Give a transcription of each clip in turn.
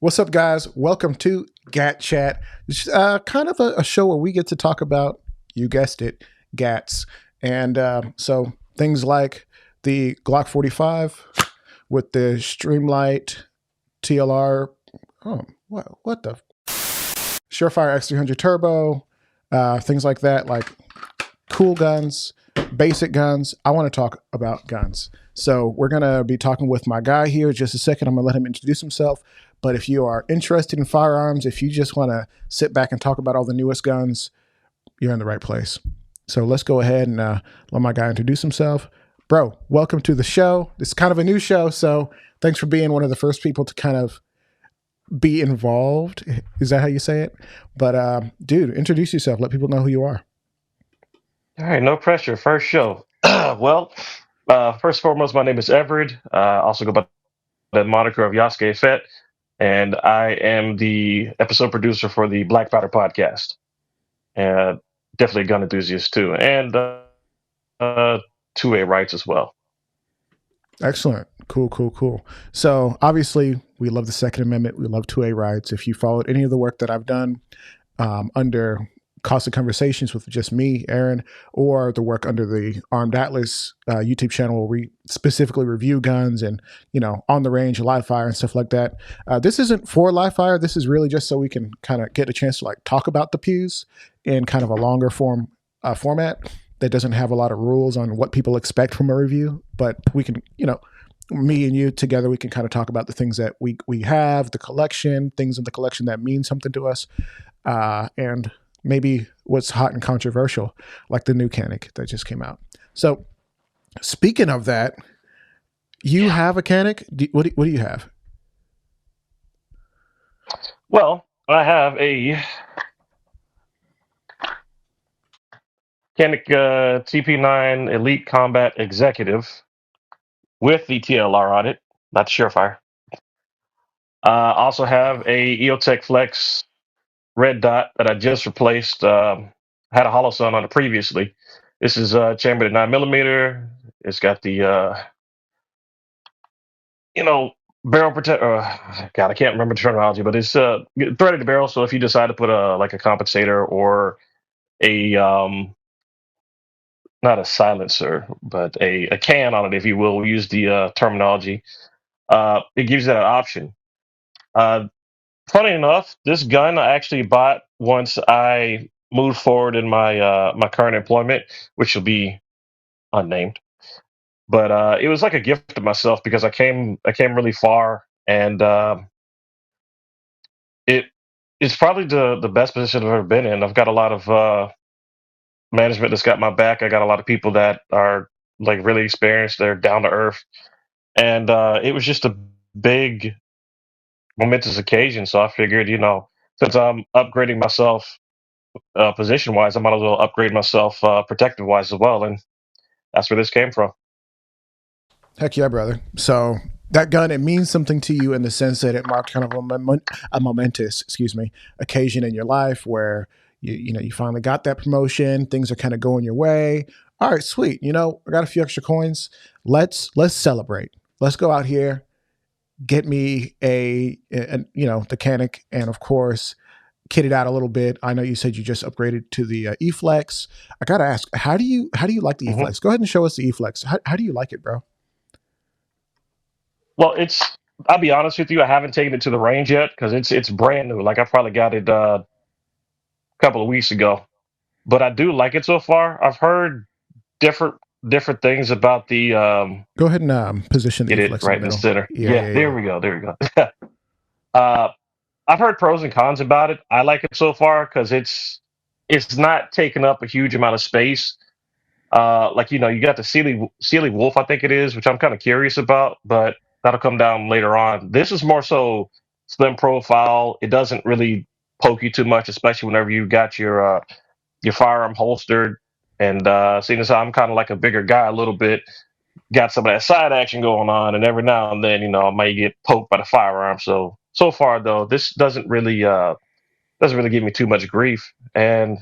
What's up, guys? Welcome to GAT Chat. It's kind of a show where we get to talk about, you guessed it, GATs. And so things like the Glock 45 with the Streamlight TLR. Oh, what the? Surefire X300 Turbo, things like that, like cool guns, basic guns. I want to talk about guns. So we're going to be talking with my guy here in just a second. I'm going to let him introduce himself. But if you are interested in firearms, if you just want to sit back and talk about all the newest guns, you're in the right place. So let's go ahead and let my guy introduce himself. Bro, welcome to the show. It's kind of a new show, so thanks for being one of the first people to kind of be involved. Is that how you say it? But dude, introduce yourself. Let people know who you are. All right, no pressure. First show. First and foremost, my name is Everett. I also go by the moniker of Yasuke Fett, and I am the episode producer for the Black Powder podcast. And definitely a gun enthusiast too, and 2A rights as well. Excellent. Cool. So obviously we love the Second Amendment. We love 2A rights. If you followed any of the work that I've done under Constant Conversations with just me, Aaron, or the work under the Armed Atlas YouTube channel where we specifically review guns and, on the range, live fire and stuff like that. This isn't for live fire. This is really just so we can kind of get a chance to talk about the pews in kind of a longer format that doesn't have a lot of rules on what people expect from a review, but we can, me and you together, we can kind of talk about the things that we have, the collection, things in the collection that mean something to us, and maybe what's hot and controversial, like the new Canik that just came out. So speaking of that, you have a Canik? What do you have? Well, I have a Canik TP9 Elite Combat Executive with the TLR on it, not the Surefire. Also have a EOTech Flex red dot that I just replaced. Had a hollow sun on it previously. This is chambered at 9mm. It's got the barrel protect. God, I can't remember the terminology, but it's threaded the barrel. So if you decide to put a compensator or a not a silencer, but a can on it, if you will, we'll use the terminology. It gives you that option. Funny enough, this gun I actually bought once I moved forward in my my current employment, which will be unnamed. But it was like a gift to myself because I came really far, and it's probably the best position I've ever been in. I've got a lot of management that's got my back. I got a lot of people that are really experienced. They're down to earth, and it was just a big momentous occasion. So I figured, since I'm upgrading myself position wise, I might as well upgrade myself protective wise as well, and that's where this came from. Heck yeah, brother. So that gun, it means something to you in the sense that it marked kind of a momentous, occasion in your life where you finally got that promotion. Things are kind of going your way. All right, sweet. I got a few extra coins. Let's celebrate. Let's go out here, get me the Canik, and of course, kit it out a little bit. I know you said you just upgraded to the E-Flex. I gotta ask, how do you like the E-Flex? Go ahead and show us the E-Flex. How do you like it, bro? Well, I'll be honest with you, I haven't taken it to the range yet because it's brand new. Like I probably got it a couple of weeks ago, but I do like it so far. I've heard different things about the Go ahead and position the get E-Flex it right in the center. Yeah, there we go. uh, I've heard pros and cons about it. I like it so far because it's not taking up a huge amount of space. You got the Sealy Wolf, I think it is, which I'm kind of curious about, but that'll come down later on. This is more so slim profile. It doesn't really poke you too much, especially whenever you got your firearm holstered. And seeing as how I'm kind of like a bigger guy a little bit, got some of that side action going on, and every now and then, I might get poked by the firearm. So far though, this doesn't really give me too much grief, and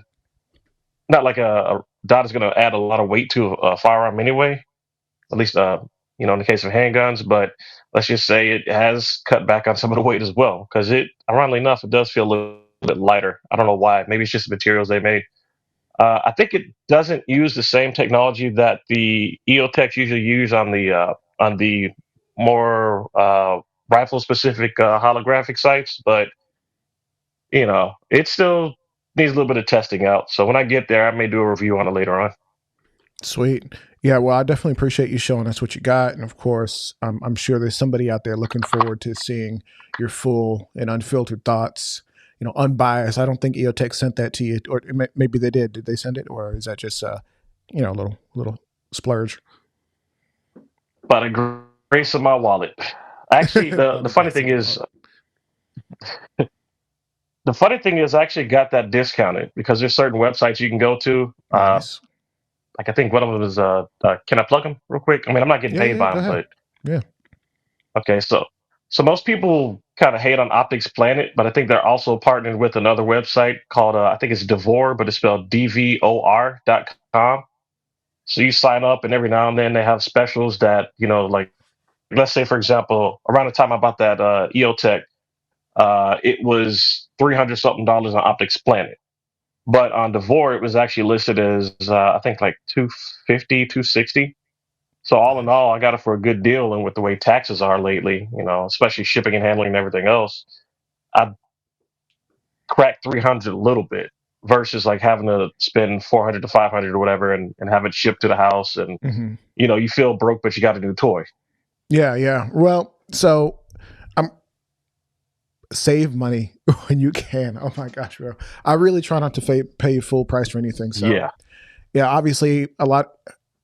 not like a dot is going to add a lot of weight to a firearm anyway. At least in the case of handguns, but let's just say it has cut back on some of the weight as well. Because ironically enough, it does feel a little bit lighter. I don't know why. Maybe it's just the materials they made. I think it doesn't use the same technology that the EOTechs usually use on the more rifle specific holographic sights, but it still needs a little bit of testing out. So when I get there, I may do a review on it later on. Sweet. Yeah, well, I definitely appreciate you showing us what you got. And of course, I'm sure there's somebody out there looking forward to seeing your full and unfiltered thoughts, unbiased. I don't think EOTech sent that to you, or maybe they did. Did they send it? Or is that just, a little splurge? By the grace of my wallet. Actually, the funny thing is, I actually got that discounted because there's certain websites you can go to. Nice. Like I think one of them is can I plug them real quick? I mean, I'm not getting paid by them, but yeah. Okay, so most people kind of hate on Optics Planet, but I think they're also partnered with another website called I think it's Devor, but it's spelled DVOR.com. So you sign up, and every now and then they have specials that like let's say for example, around the time I bought that EOTech, it was $300 something on Optics Planet. But on Devor, it was actually listed as I think like 250, 260. So all in all, I got it for a good deal. And with the way taxes are lately, especially shipping and handling and everything else, I cracked 300 a little bit versus like having to spend 400 to 500 or whatever and have it shipped to the house. And you feel broke, but you got a new toy. Yeah. Well, so save money when you can. Oh my gosh, bro. I really try not to pay full price for anything. So yeah, obviously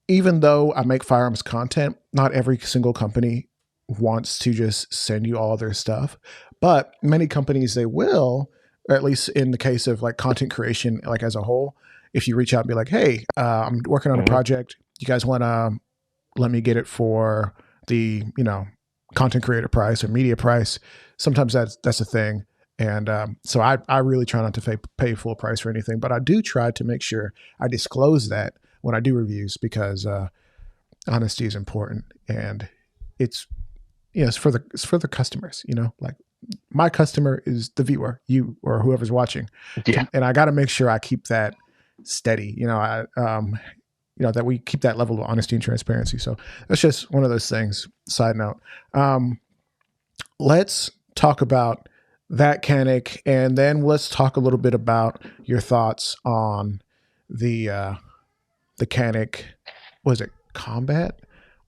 even though I make firearms content, not every single company wants to just send you all their stuff, but many companies, they will, or at least in the case of like content creation, like as a whole, if you reach out and be like, hey, I'm working on a project. You guys want to let me get it for the, content creator price or media price? Sometimes that's a thing. And so I really try not to pay full price for anything, but I do try to make sure I disclose that when I do reviews, because honesty is important, and it's for the customers. Like my customer is the viewer, you or whoever's watching, and I got to make sure I keep that steady. That we keep that level of honesty and transparency. So that's just one of those things. Side note. Let's talk about that Canik, and then let's talk a little bit about your thoughts on the Canik. Was it Combat?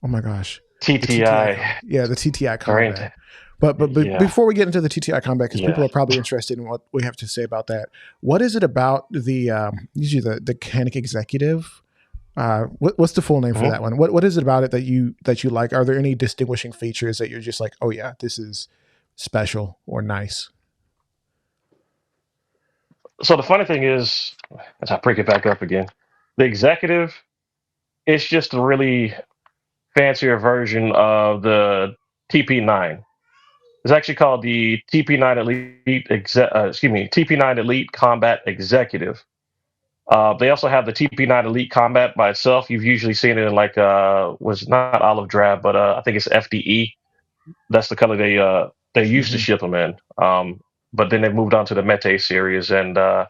Oh my gosh. TTI. Yeah, the TTI Combat. But before we get into the TTI Combat, because people are probably interested in what we have to say about that, what is it about usually the Canik Executive? What's the full name for that one? What is it about it that you like? Are there any distinguishing features that you're just like, oh yeah, this is special or nice? So the funny thing is, as I break it back up again, the Executive, it's just a really fancier version of the TP9. It's actually called the TP9 Elite TP9 Elite Combat Executive. They also have the TP9 Elite Combat by itself. You've usually seen it in like was not olive drab, but I think it's FDE. That's the color they used to ship them in. But then they moved on to the Mete series, and now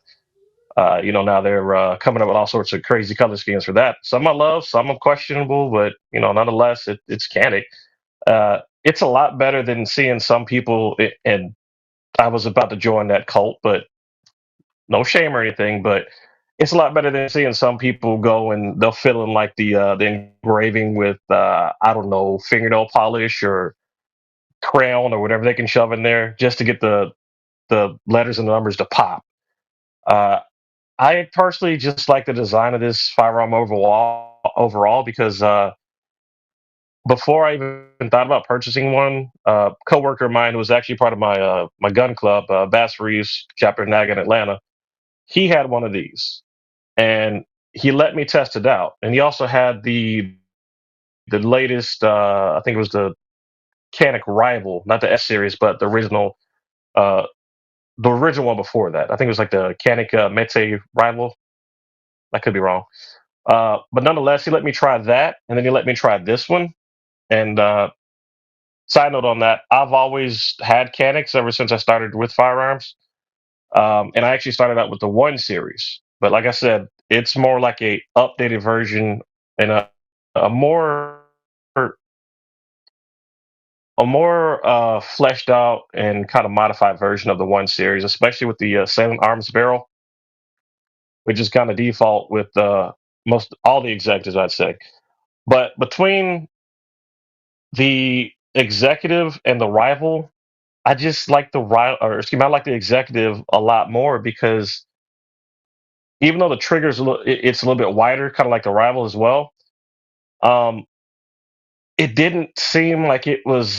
they're coming up with all sorts of crazy color schemes for that. Some I love, some are questionable, but nonetheless, it's Canik. It's a lot better than seeing some people, and I was about to join that cult, but no shame or anything, but it's a lot better than seeing some people go and they'll fill in like the engraving with I don't know, fingernail polish or crayon or whatever they can shove in there just to get the letters and the numbers to pop. I personally just like the design of this firearm overall because before I even thought about purchasing one, a coworker of mine who was actually part of my gun club, Bass Reeves chapter NAG in Atlanta, he had one of these, and he let me test it out. And he also had the latest, I think it was the Canik Rival, not the S series, but the original one before that. I think it was like the Canik Mete Rival. I could be wrong. But nonetheless, he let me try that, and then he let me try this one. And side note on that, I've always had Canics ever since I started with firearms. And I actually started out with the 1 series. But like I said, it's more like a updated version and a more fleshed out and kind of modified version of the 1 series, especially with the Salem Arms barrel, which is kind of default with most all the executives, I'd say. But between the executive and the rival, I just like the rival, or excuse me, I like the executive a lot more because even though the trigger's it's a little bit wider, kind of like the rival as well. Um, it didn't seem like it was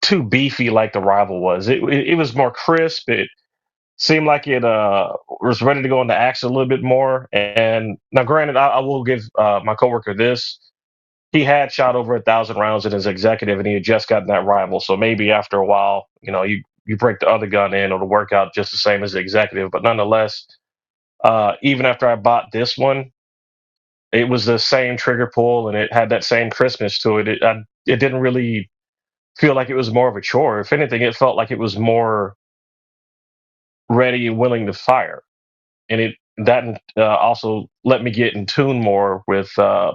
too beefy like the rival was. It was more crisp. It seemed like it was ready to go into action a little bit more. And now, granted, I will give my coworker this. He had shot over 1,000 rounds in his executive, and he had just gotten that rival. So maybe after a while, you break the other gun in, it'll work out just the same as the executive. But nonetheless, even after I bought this one, it was the same trigger pull, and it had that same crispness to it. It didn't really feel like it was more of a chore. If anything, it felt like it was more ready and willing to fire. And that also let me get in tune more with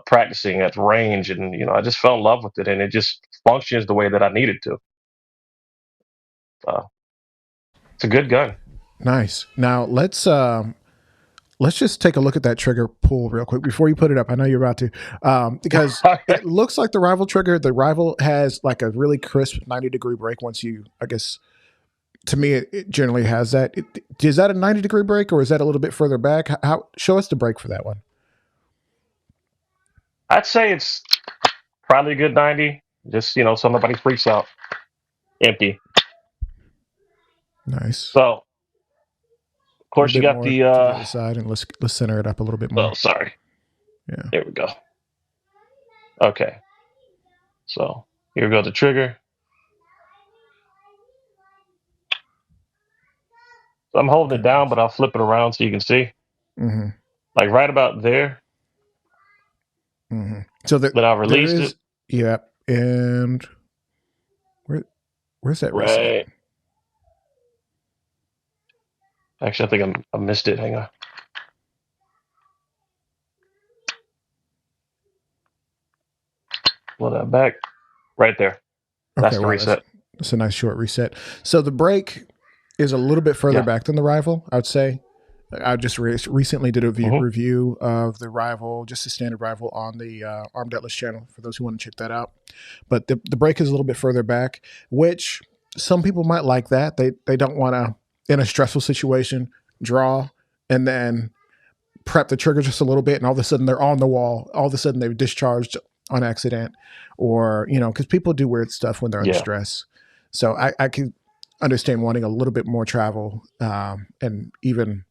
practicing at range, and I just fell in love with it, and it just functions the way that I needed to. It's a good gun. Nice. Now let's just take a look at that trigger pull real quick before you put it up. I know you're about to, because it looks like the rival trigger. The rival has like a really crisp 90-degree break. Once you, I guess, to me, it generally has that. Is that a 90-degree break, or is that a little bit further back? Show us the break for that one. I'd say it's probably a good 90. Just so nobody freaks out. Empty. Nice. So, of course, you got the other side, and let's center it up a little bit more. Oh, sorry. Yeah. There we go. Okay. So here we go. The trigger. So I'm holding it down, but I'll flip it around so you can see. Mm-hmm. Like right about there. Mm-hmm. So that I released it. Yeah. And where's that reset? Right. Actually, I think I missed it. Hang on. Pull that back. Right there. That's the reset. That's a nice short reset. So the break is a little bit further back than the rival, I would say. I just recently did a review of the rival, just a standard rival, on the Armed Atlas channel for those who want to check that out. But the break is a little bit further back, which some people might like that. They don't want to, in a stressful situation, draw and then prep the trigger just a little bit, and all of a sudden they're on the wall. All of a sudden they've discharged on accident, or because people do weird stuff when they're under stress. So I can understand wanting a little bit more travel, and even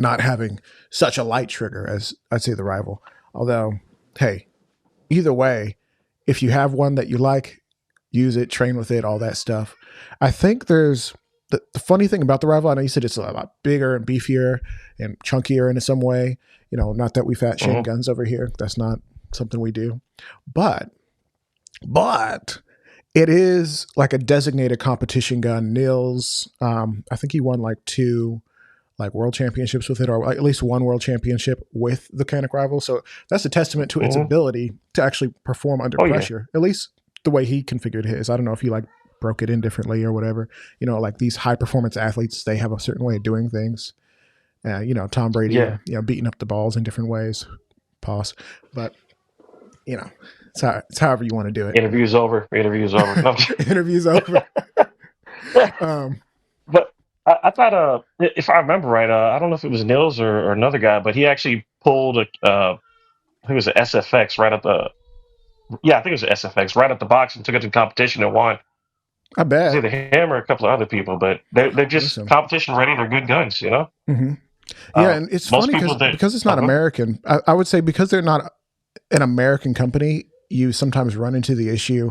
not having such a light trigger as I'd say the rival. Although, hey, either way, if you have one that you like, use it, train with it, all that stuff. I think there's the funny thing about the rival. I know you said it's a lot bigger and beefier and chunkier in some way. Not that we fat shame guns over here. That's not something we do. But it is like a designated competition gun. Nils, I think he won like 2 world championships with it, or at least 1 world championship with the Canik rival. So that's a testament to its ability to actually perform under pressure, at least the way he configured his. I don't know if he broke it in differently or whatever. Like these high performance athletes, they have a certain way of doing things. Tom Brady, beating up the balls in different ways. Pause. But it's however you want to do it. Interview's over. Interview's over. Interview's over. But I thought, if I remember right, I don't know if it was Nils or another guy, but he actually pulled I think it was an SFX right at the. Yeah, I think it was an SFX right at the box and took it to competition and won. I bet. It's either him or a couple of other people, but they're just competition ready. They're good guns, Mm-hmm. Yeah, and it's funny because it's not American. I would say because they're not an American company, you sometimes run into the issue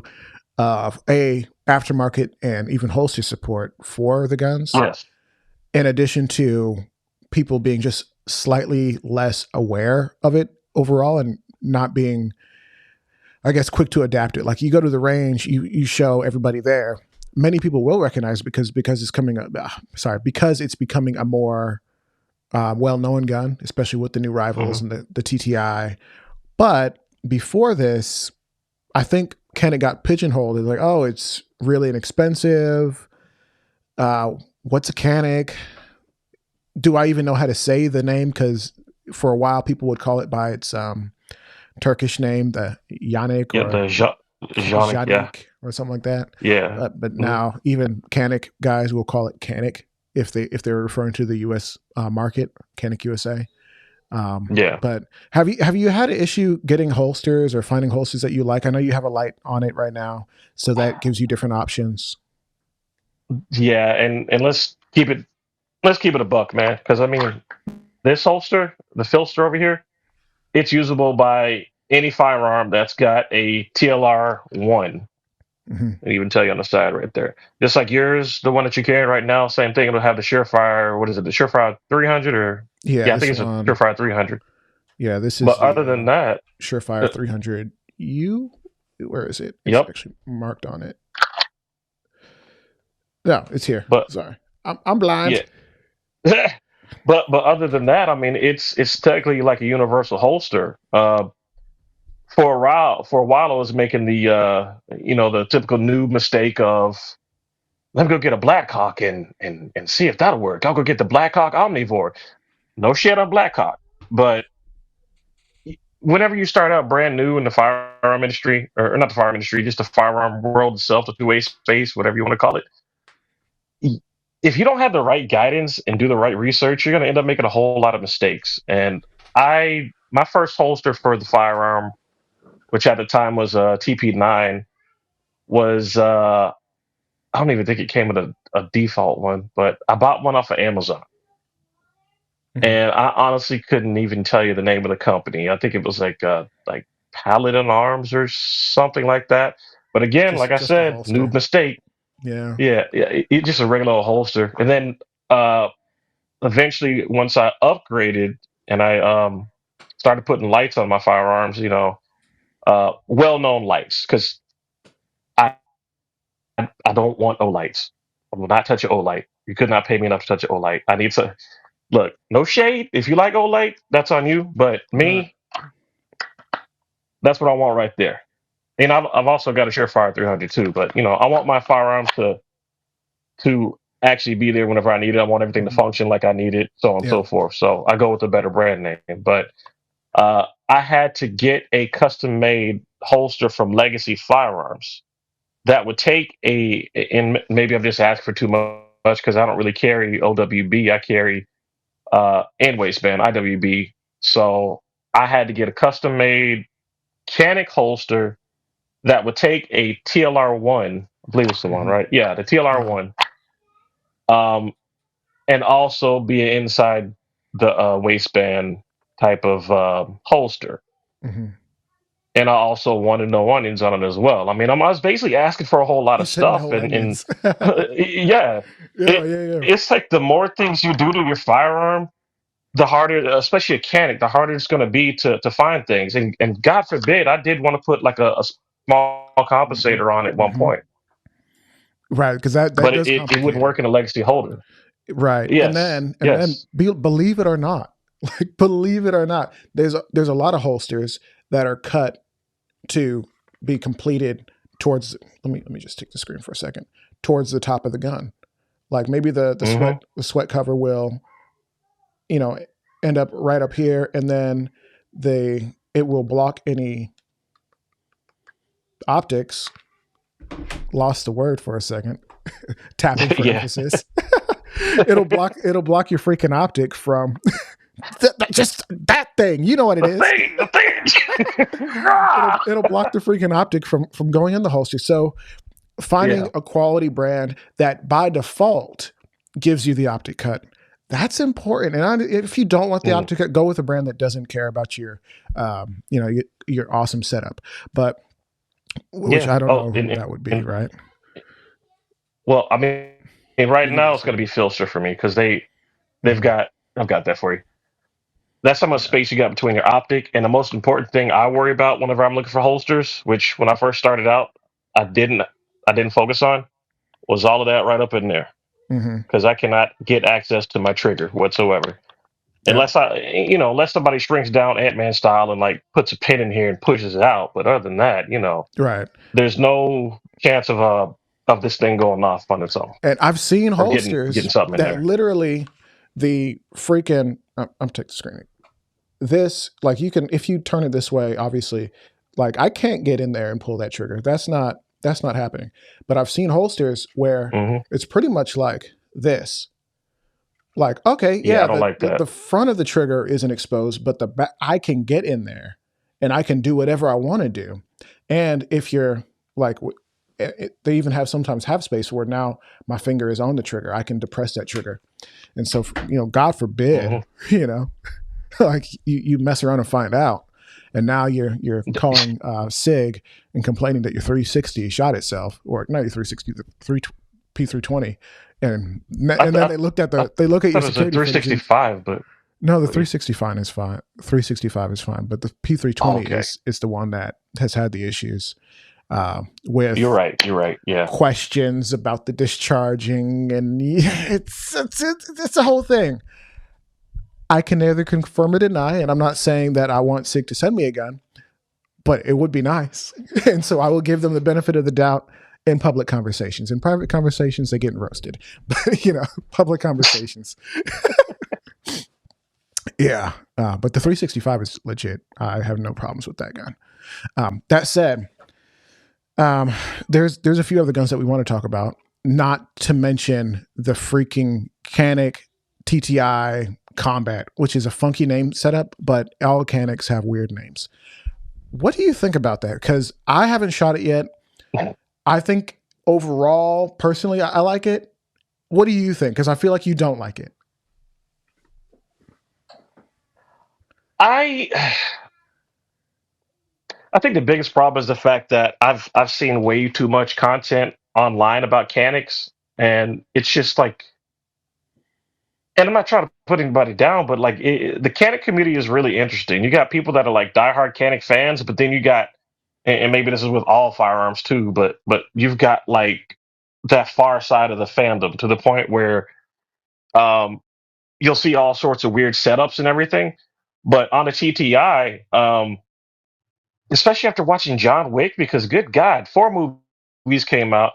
of aftermarket and even holster support for the guns. Yes. In addition to people being just slightly less aware of it overall and not being I guess, quick to adapt it. Like you go to the range, you show everybody there. Many people will recognize because it's coming up. Because it's becoming a more well-known gun, especially with the new rivals and the TTI. But before this, I think Canik got pigeonholed. It's like, oh, it's really inexpensive. What's a Canik? Do I even know how to say the name? Because for a while, people would call it by its Turkish name, the Yanik Janik, or something like that. Yeah. But now even Canik guys will call it Canik if they're referring to the U.S. Market, Canik USA. But have you had an issue getting holsters or finding holsters that you like? I know you have a light on it right now, so that gives you different options. Yeah, and let's keep it a buck, man. Because I mean, this holster, the Filster over here, it's usable by any firearm that's got a TLR 1. And even tell you on the side right there. Just like yours, the one that you're carrying right now, same thing. It'll have the Surefire, what is it, the Surefire 300 or? Yeah, I think it's a Surefire 300. Yeah, this is But other than that, Surefire 300U, where is it? It's actually marked on it. No, it's here. But sorry, I'm blind. Yeah. But other than that, I mean, it's technically like a universal holster. For a while, I was making the the typical noob mistake of, let me go get a Blackhawk and see if that'll work. I'll go get the Blackhawk Omnivore. No shit on Blackhawk, but whenever you start out brand new in the firearm industry, or not the firearm industry, just the firearm world itself, the two-way space, whatever you want to call it, if you don't have the right guidance and do the right research, you're going to end up making a whole lot of mistakes. And my first holster for the firearm, which at the time was a TP9, was I don't even think it came with a default one, but I bought one off of Amazon. And I honestly couldn't even tell you the name of the company. I think it was like Paladin Arms or something like that. But again, like I said, noob mistake. Yeah. It's just a regular old holster. And then eventually, once I upgraded and I started putting lights on my firearms, well-known lights, because I don't want O lights. I will not touch an O light. You could not pay me enough to touch an O light. I need to. Look, no shade. If you like old light, that's on you. But me, that's what I want right there. And I've also got a Surefire 300 too. But I want my firearms to actually be there whenever I need it. I want everything to function like I need it, so on and so forth. So I go with a better brand name. But I had to get a custom-made holster from Legacy Firearms that would take and maybe I'm just asking for too much because I don't really carry OWB. I carry and waistband, IWB. So I had to get a custom made Canik holster that would take a TLR1, I believe it's the one, right? Yeah, the TLR1. And also be an inside the waistband type of holster. And I also wanted no onions on it as well. I mean, I was basically asking for a whole lot of stuff. And it's like the more things you do to your firearm, the harder, especially a Canik, the harder it's going to be to find things. And God forbid, I did want to put like a small compensator on at one point. Right, because that but it wouldn't work in a Legacy holder. Right. Yes. And then believe it or not, there's a lot of holsters that are cut to be completed towards, let me just take the screen for a second, towards the top of the gun. Like maybe the sweat cover will, end up right up here, and then it will block any optics. Lost the word for a second. Tapping for emphasis. It'll block your freaking optic from just that thing. You know what it is. The thing. it'll block the freaking optic from going in the holster. So finding a quality brand that by default gives you the optic cut, that's important. And if you don't want the optic cut, go with a brand that doesn't care about your your awesome setup. But which I don't know who that would be, right? Well, I mean, right now it's going to be Filster for me because I've got that for you. That's how much space you got between your optic. And the most important thing I worry about whenever I'm looking for holsters, which when I first started out, I didn't focus on, was all of that right up in there. Because I cannot get access to my trigger whatsoever. Unless unless somebody shrinks down Ant-Man style and like puts a pin in here and pushes it out. But other than that, Right. there's no chance of this thing going off on its own. And I've seen Or holsters getting something in that there. literally the freaking I'm taking the screen. This, like, you can, if you turn it this way, obviously, like, I can't get in there and pull that trigger. That's not happening. But I've seen holsters where it's pretty much like this. Like, okay, I don't like that. The front of the trigger isn't exposed, but the back, I can get in there and I can do whatever I want to do. And if you're like, they even sometimes have space where now my finger is on the trigger. I can depress that trigger. And so, God forbid, like you mess around and find out. And now you're calling SIG and complaining that your 360 shot itself, or not your 360, the P320. And then they look at your security. 365, but no, the 365 is fine. 365 is fine, but the P320 is the one that has had the issues with. You're right. Yeah. Questions about the discharging, and it's a whole thing. I can neither confirm or deny, and I'm not saying that I want SIG to send me a gun, but it would be nice, and so I will give them the benefit of the doubt. In public conversations. In private conversations, they're getting roasted. But, public conversations. Yeah. But the 365 is legit. I have no problems with that gun. That said, there's a few other guns that we want to talk about, not to mention the freaking Canik TTI Combat, which is a funky name setup, but all Caniks have weird names. What do you think about that? Because I haven't shot it yet. I think overall, personally, I like it. What do you think? Because I feel like you don't like it. I think the biggest problem is the fact that I've seen way too much content online about Caniks, and it's just like, and I'm not trying to put anybody down, but like the Canik community is really interesting. You got people that are like diehard Canik fans, but then you got, and maybe this is with all firearms too, but you've got like that far side of the fandom to the point where you'll see all sorts of weird setups and everything. But on the TTI, especially after watching John Wick, because good God, 4 movies came out.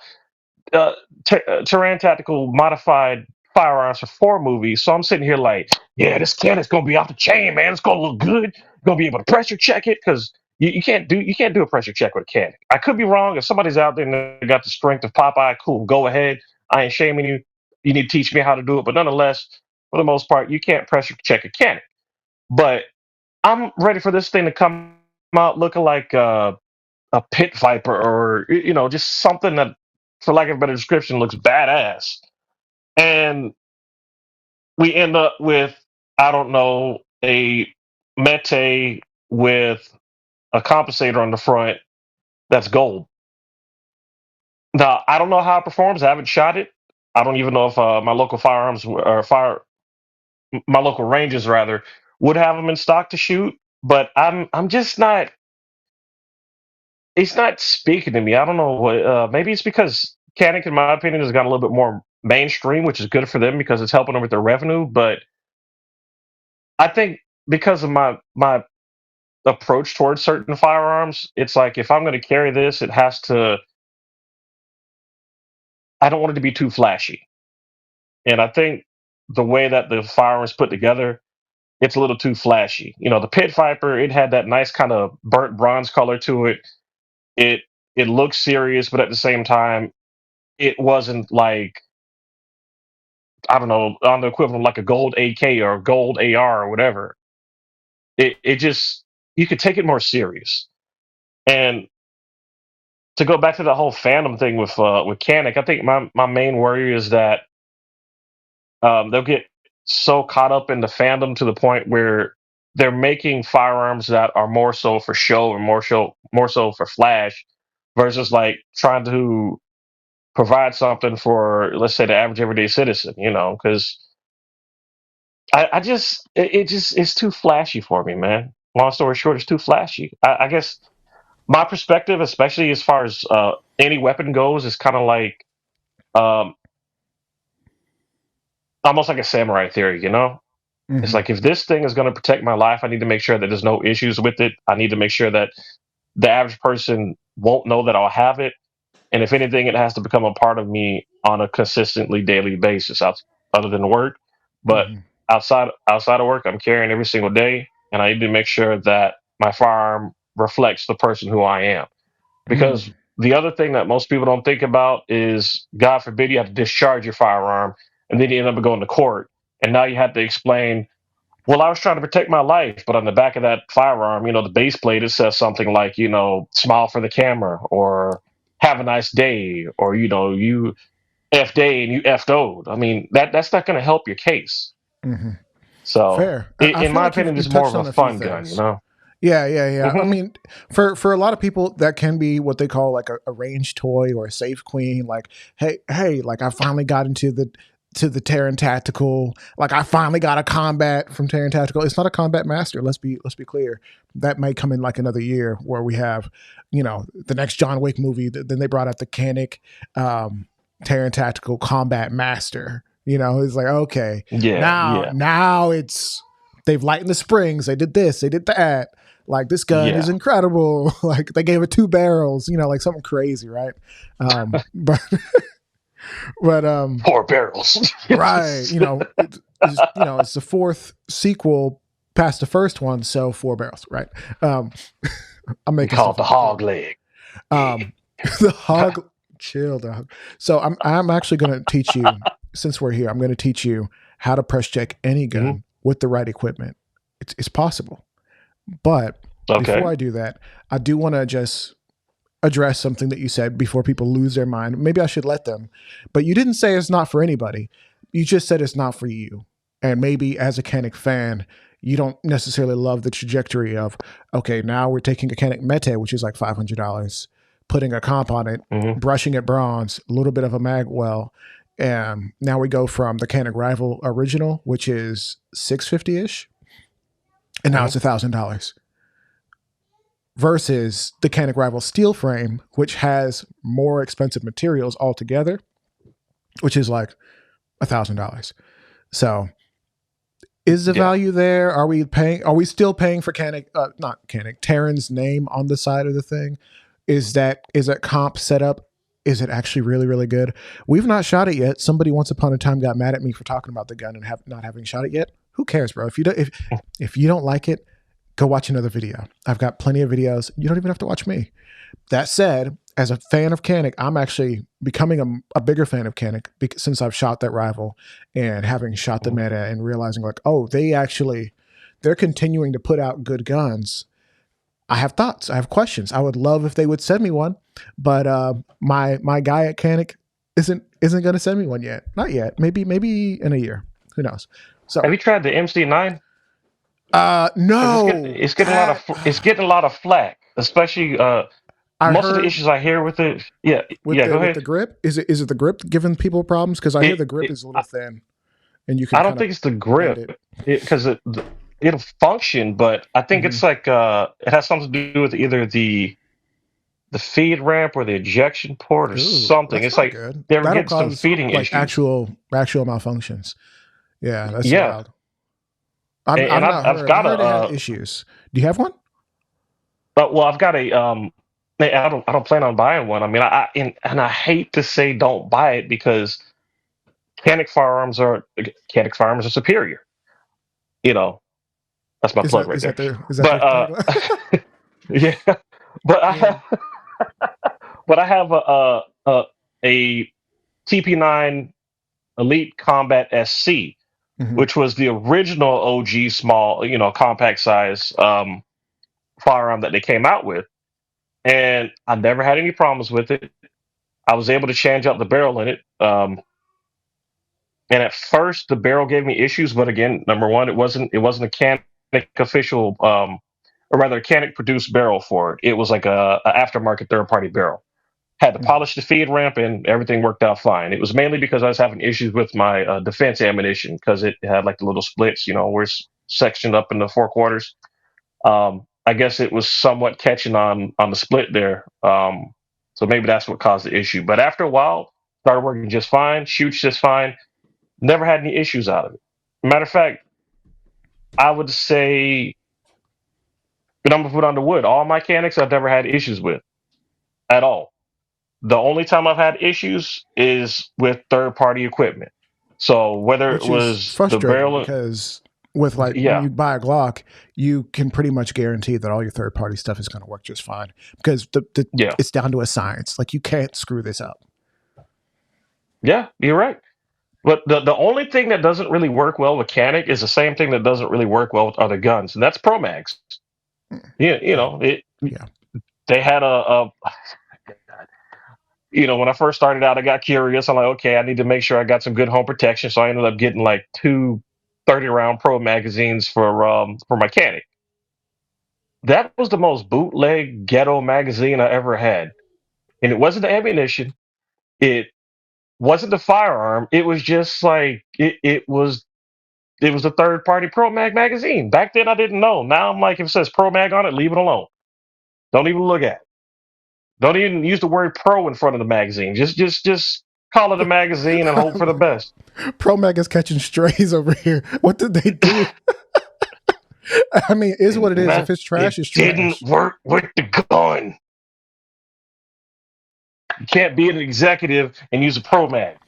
Terran Tactical modified firearms for 4 movies. So I'm sitting here like, yeah, this Canik's gonna be off the chain, man. It's gonna look good. Gonna be able to pressure check it because you can't do a pressure check with a Canik. I could be wrong. If somebody's out there and they got the strength of Popeye, cool, go ahead. I ain't shaming you. You need to teach me how to do it, but nonetheless, for the most part, you can't pressure check a Canik. But I'm ready for this thing to come out looking like a pit viper, or just something that, for lack of a better description, looks badass. And we end up with, I don't know, a Mete with a compensator on the front that's gold. Now, I don't know how it performs. I haven't shot it. I don't even know if my local firearms my local ranges rather would have them in stock to shoot. But I'm just not. It's not speaking to me. I don't know what. Maybe it's because Canik, in my opinion, has gotten a little bit more mainstream, which is good for them because it's helping them with their revenue. But I think because of my approach towards certain firearms, it's like if I'm going to carry this, it has to. I don't want it to be too flashy, and I think the way that the firearm is put together, it's a little too flashy. The Pit Viper, it had that nice kind of burnt bronze color to it. It looked serious, but at the same time, it wasn't like, I don't know, on the equivalent like a gold AK or a gold AR or whatever. It just, you could take it more serious. And to go back to the whole fandom thing with Canik, I think my main worry is that they'll get so caught up in the fandom to the point where they're making firearms that are more so for show and more so for flash, versus like trying to provide something for, let's say, the average everyday citizen. Because I just it just it's too flashy for me, man. Long story short, it's too flashy. I guess my perspective, especially as far as any weapon goes, is kind of like um, almost like a samurai theory. You know, it's Mm-hmm. like if this thing is going to protect my life, I need to make sure that there's no issues with it. I need to make sure that the average person won't know that I'll have it, and if anything, it has to become a part of me on a consistently daily basis, other than work. But Mm-hmm. outside of work, I'm carrying every single day, and I need to make sure that my firearm reflects the person who I am. Because Mm-hmm. the other thing that most people don't think about is, God forbid, you have to discharge your firearm, and then you end up going to court, and now you have to explain, well, I was trying to protect my life, but on the back of that firearm, the base plate, it says something like, smile for the camera, or have a nice day, or, you F day and you F'd O'd. I mean, that's not going to help your case. Mm-hmm. So, Fair. I in feel my like opinion, you've it's more touched of a on a few fun gun, things. Yeah. I hmm mean, for a lot of people, that can be what they call like a range toy or a safe queen. Like, hey, like I finally got into the Terran Tactical. Like I finally got a combat from Terran Tactical. It's not a combat master. Let's be clear. That might come in like another year where we have, the next John Wick movie. Then they brought out the Canik Terran Tactical Combat Master. It's like, okay, Yeah, now yeah, now it's they've lightened the springs. They did this. They did that. Like this gun is yeah. incredible. Like they gave it 2 barrels. Like something crazy, right? But but 4 barrels. right. It's the fourth sequel past the first one, so 4 barrels, right? Um, I'm We making call it stuff the up. hog leg. Um, the hog, chill, dog. So I'm actually going to teach you. Since we're here, I'm going to teach you how to press check any hmm gun with the right equipment. It's possible, but before Okay. I do that, I do want to just address something that you said before people lose their mind. Maybe I should let them, but you didn't say it's not for anybody. You just said it's not for you. And maybe as a Canik fan, you don't necessarily love the trajectory of, okay, now we're taking a Canik Mete, which is like $500, putting a comp on it, hmm brushing it bronze, a little bit of a magwell. And now we go from the Canik Rival original, which is 650 ish, and now hmm it's $1,000 versus the Canik Rival steel frame, which has more expensive materials altogether, which is like $1,000. So, is the Yeah. value there? Are we paying? Are we still paying for Canik? Not Canik. Terran's name on the side of the thing. Is that comp set up? Is it actually really really good? We've not shot it yet. Somebody once upon a time got mad at me for talking about the gun and not having shot it yet. Who cares, bro? If you don't like it, go watch another video. I've got plenty of videos. You don't even have to watch me. That said, as a fan of Canik, I'm actually becoming a bigger fan of Canik since I've shot that rival and having shot the Mhm. meta and realizing like, oh, they're continuing to put out good guns. I have thoughts. I have questions. I would love if they would send me one, but my guy at Canik isn't going to send me one yet. Not yet. Maybe in a year. Who knows? So Have you tried the MC9? Because no, that it's getting a lot of flack, especially I most of the heard issues I hear with it. Yeah, yeah. Go with the ahead. grip. Is it the grip giving people problems? Because I hear It, the grip it is a little thin and you can I don't kind of think it's the bend grip it. because it'll function, but I think Hmm. it's like it has something to do with either the feed ramp or the ejection port or Ooh, something. that's It's not like good. they were That'll getting some cause feeding like issues. actual malfunctions. Yeah, that's Yeah, wild. I've and not I've heard. I got heard it had issues. Do you have one? well, I've got a I don't plan on buying one. I mean, and I hate to say don't buy it because Canik firearms are superior. You know, that's my Is plug that right is there. that their is that their But tagline? yeah, but I Yeah. have a TP9 Elite Combat SC, Hmm. which was the original OG small, compact size firearm that they came out with, and I never had any problems with it. I was able to change out the barrel in it. And at first, the barrel gave me issues, but again, number one, it wasn't a Canik official, or rather, a Canik produced barrel for it. It was like a aftermarket third party barrel. Had to polish the feed ramp, and everything worked out fine. It was mainly because I was having issues with my defense ammunition because it had like the little splits, where it's sectioned up into four quarters. I guess it was somewhat catching on the split there. So maybe that's what caused the issue. But after a while, started working just fine, shoots just fine. Never had any issues out of it. Matter of fact, I would say, and I'm gonna put on the wood, all my Caniks I've never had issues with at all. The only time I've had issues is with third party equipment. So whether it Which is was the frustrating barrel, because with like when yeah, you buy a Glock, you can pretty much guarantee that all your third party stuff is going to work just fine because yeah, it's down to a science. Like you can't screw this up. yeah, you're right. But the only thing that doesn't really work well with Canik is the same thing that doesn't really work well with other guns, and that's Pro Mags. Yeah, Yeah. they had when I first started out, I got curious. I'm like, okay, I need to make sure I got some good home protection. So I ended up getting like two 30-round Pro magazines for my Canik. That was the most bootleg ghetto magazine I ever had. And it wasn't the ammunition. It wasn't the firearm. It was just like it was a third party Pro Mag magazine. Back then I didn't know. Now I'm like, if it says Pro Mag on it, leave it alone. Don't even look at it. Don't even use the word pro in front of the magazine. Just call it a magazine and hope for the best. Pro Mag is catching strays over here. What did they do? I mean, is what it is. If it's trash, it's trash. Didn't work with the gun. You can't be an executive and use a Pro Mag.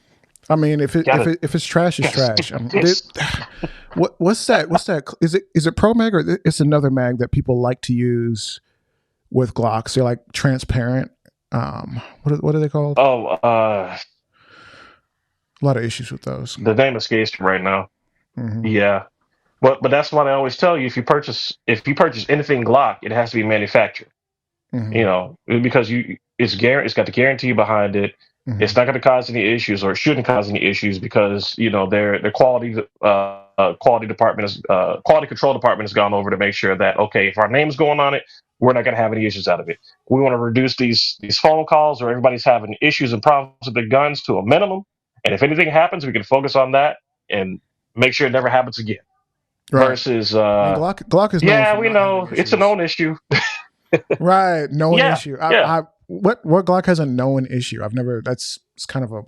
I mean, if it's trash, it's trash. What's that? What's that? Is it Pro Mag or it's another mag that people like to use with Glocks? They're like transparent. What are they called? Oh, a lot of issues with those. The name escapes me right now. Mm-hmm. Yeah, but that's why I always tell you if you purchase anything Glock, it has to be manufactured. Mm-hmm. Because it's got the guarantee behind it. Mm-hmm. It's not going to cause any issues, or it shouldn't cause any issues, because their quality department is quality control department has gone over to make sure that, okay, if our name's going on it, we're not going to have any issues out of it. We want to reduce these phone calls where everybody's having issues and problems with their guns to a minimum, and if anything happens, we can focus on that and make sure it never happens again. Right. Versus Glock is known for we know it's a known issue. Right, known issue. Yeah. What Glock has a known issue? I've never. It's kind of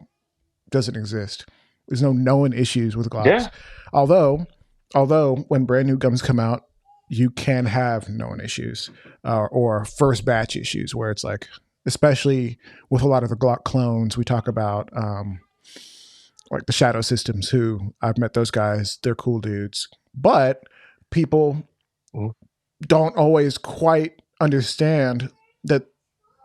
doesn't exist. There's no known issues with Glocks. Yeah. Although when brand new guns come out, you can have known issues or first batch issues where it's like, especially with a lot of the Glock clones, we talk about like the Shadow Systems, who I've met those guys. They're cool dudes, but people don't always quite understand that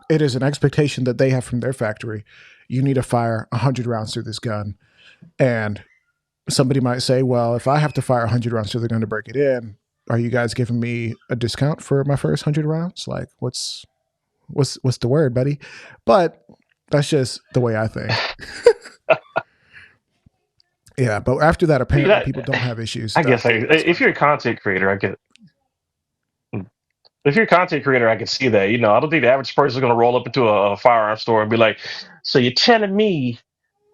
it is an expectation that they have from their factory. You need to fire 100 rounds through this gun. And somebody might say, well, if I have to fire 100 rounds through the gun to break it in, are you guys giving me a discount for my first 100 rounds? Like, what's the word, buddy? But that's just the way I think. Yeah, but after that, apparently people don't have issues. I guess if you're a content creator, I get. If you're a content creator, I can see that. I don't think the average person is going to roll up into a firearm store and be like, "So you're telling me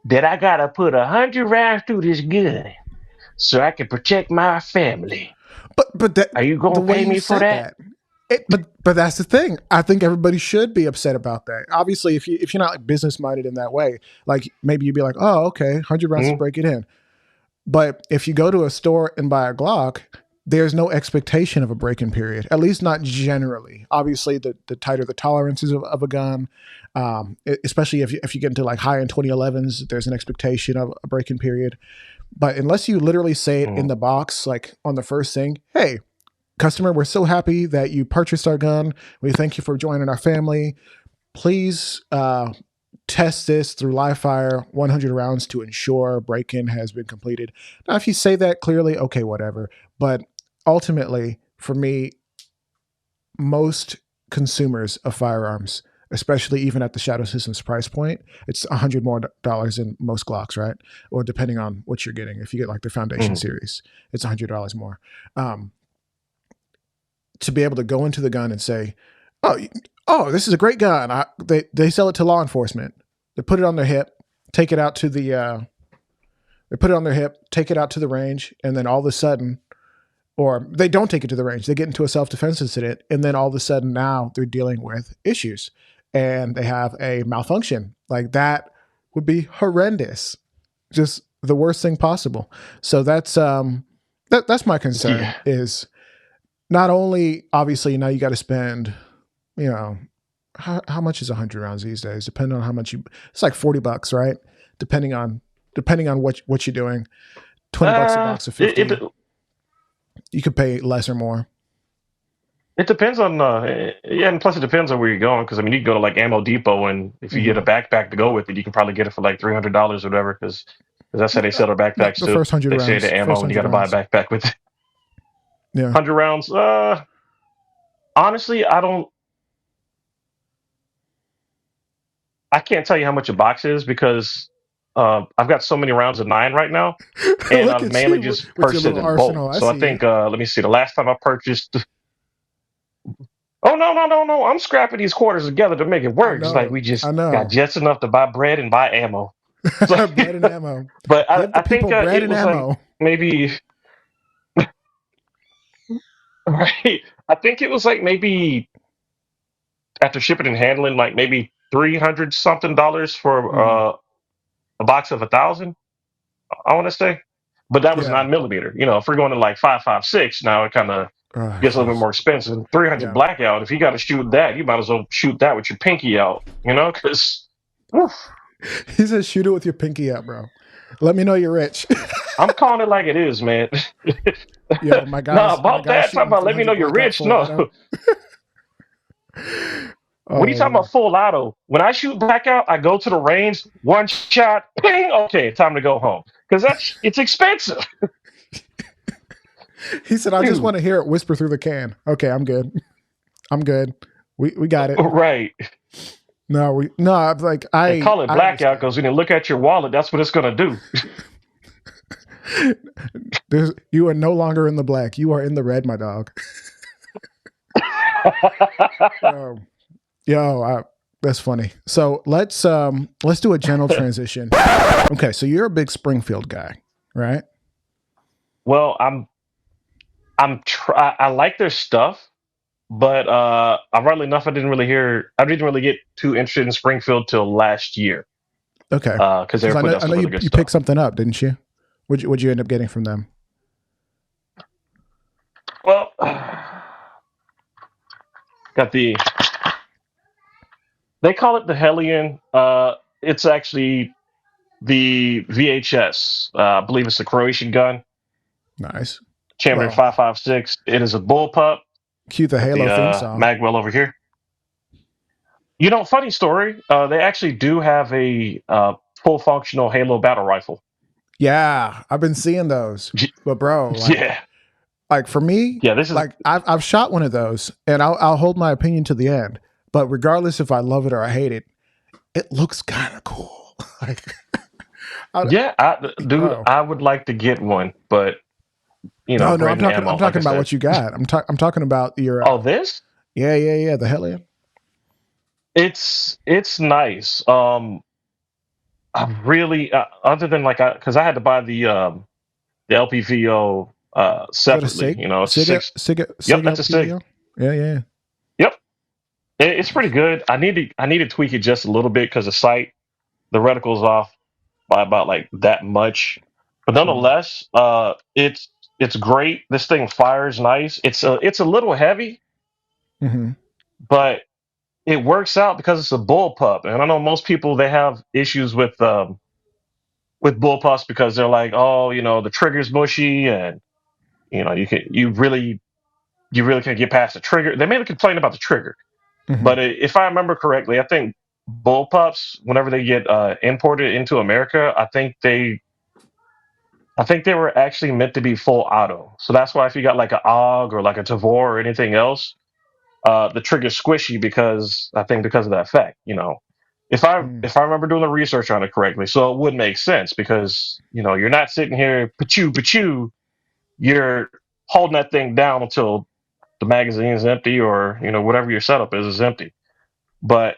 that I got to put 100 rounds through this gun so I can protect my family?" But that, are you going to pay me for that? But that's the thing. I think everybody should be upset about that. Obviously, if you're not like business minded in that way, like maybe you'd be like, oh, okay, 100 rounds to break it in. But if you go to a store and buy a Glock, there's no expectation of a break-in period, at least not generally. Obviously, the tighter the tolerances of a gun, especially if you get into like high-end 2011s, there's an expectation of a break-in period. But unless you literally say it in the box, like on the first thing, hey, customer, we're so happy that you purchased our gun. We thank you for joining our family. Please test this through live fire 100 rounds to ensure break-in has been completed. Now, if you say that clearly, okay, whatever. But ultimately, for me, most consumers of firearms, especially even at the Shadow Systems price point, it's $100 more in most Glocks, right? Or depending on what you're getting. If you get like the Foundation series, it's $100 more. To be able to go into the gun and say, This is a great gun. They sell it to law enforcement. They put it on their hip, take it out to the. They put it on their hip, take it out to the range, and then all of a sudden, or they don't take it to the range. They get into a self-defense incident, and then all of a sudden now they're dealing with issues, and they have a malfunction. Like that would be horrendous, just the worst thing possible. So that's my concern is not only obviously now you got to spend, how much is 100 rounds these days? Depending on how much it's like $40, right? Depending on what you're doing, $20 a box of 50. You could pay less or more. It depends on, and plus it depends on where you're going. Because I mean, you can go to like Ammo Depot, and if you get a backpack to go with it, you can probably get it for like $300 or whatever. Because that's how they sell their backpacks the too. First 100 they rounds. say the ammo, and you got to buy a backpack with it. Yeah, 100 rounds. Honestly, I can't tell you how much a box is because I've got so many rounds of 9 right now, and I've mainly just purchased it in bulk. So I think, let me see, the last time I purchased. Oh, no. I'm scrapping these quarters together to make it work. It's like we just got just enough to buy bread and buy ammo. So, bread and ammo. But I think it was like maybe. Right. I think it was like maybe after shipping and handling, like maybe $300 something for a box of 1,000. I want to say, but that was 9mm. If we're going to like 5.56 now, it kind of gets a little bit more expensive. 300 blackout. If you got to shoot that, you might as well shoot that with your pinky out. Because he says shoot it with your pinky out, bro. Let me know you're rich. I'm calling it like it is, man. Yo, my God. No, about that. Talking about let me know you're rich. No. What are you talking about full auto? When I shoot blackout, I go to the range, one shot, ping, okay, time to go home. Because it's expensive. He said, I just want to hear it whisper through the can. Okay, I'm good. We got it. Right. They call it blackout because when you look at your wallet, that's what it's going to do. You are no longer in the black. You are in the red, my dog. That's funny. So let's do a gentle transition. Okay, so you're a big Springfield guy, right? Well, I like their stuff, but ironically enough, I didn't really get too interested in Springfield till last year. Okay, because I know you picked something up, didn't you? What'd you end up getting from them? Well, got they call it the Hellion. It's actually the VHS. I believe it's a Croatian gun. Nice. Chamber 5.56. It is a bullpup. Cue the Halo theme song. Magwell over here. Funny story. They actually do have a full functional Halo battle rifle. Yeah, I've been seeing those. But bro, like for me, this is like I've shot one of those, and I'll hold my opinion to the end. But regardless if I love it or I hate it, it looks kind of cool. I would like to get one, but no, I'm talking about what you got. I'm talking about your. This? Yeah, the Hellion. It's nice. I really, other than because I had to buy the LPVO separately. Sig that's a Sig. Yeah. Yep, it's pretty good. I need to tweak it just a little bit because the reticle's off by about like that much, but nonetheless, it's great. This thing fires nice. It's a little heavy, but it works out because it's a bullpup. And I know most people, they have issues with bullpups because they're like, the trigger's mushy, and you really can't get past the trigger. They mainly complain about the trigger, but if I remember correctly, I think bullpups, whenever they get imported into America, I think they were actually meant to be full auto. So that's why if you got like an AUG or like a Tavor or anything else, the trigger's squishy because of that effect. If I remember doing the research on it correctly, so it would make sense because you're not sitting here pachoo, you're holding that thing down until the magazine is empty, or whatever your setup is empty. But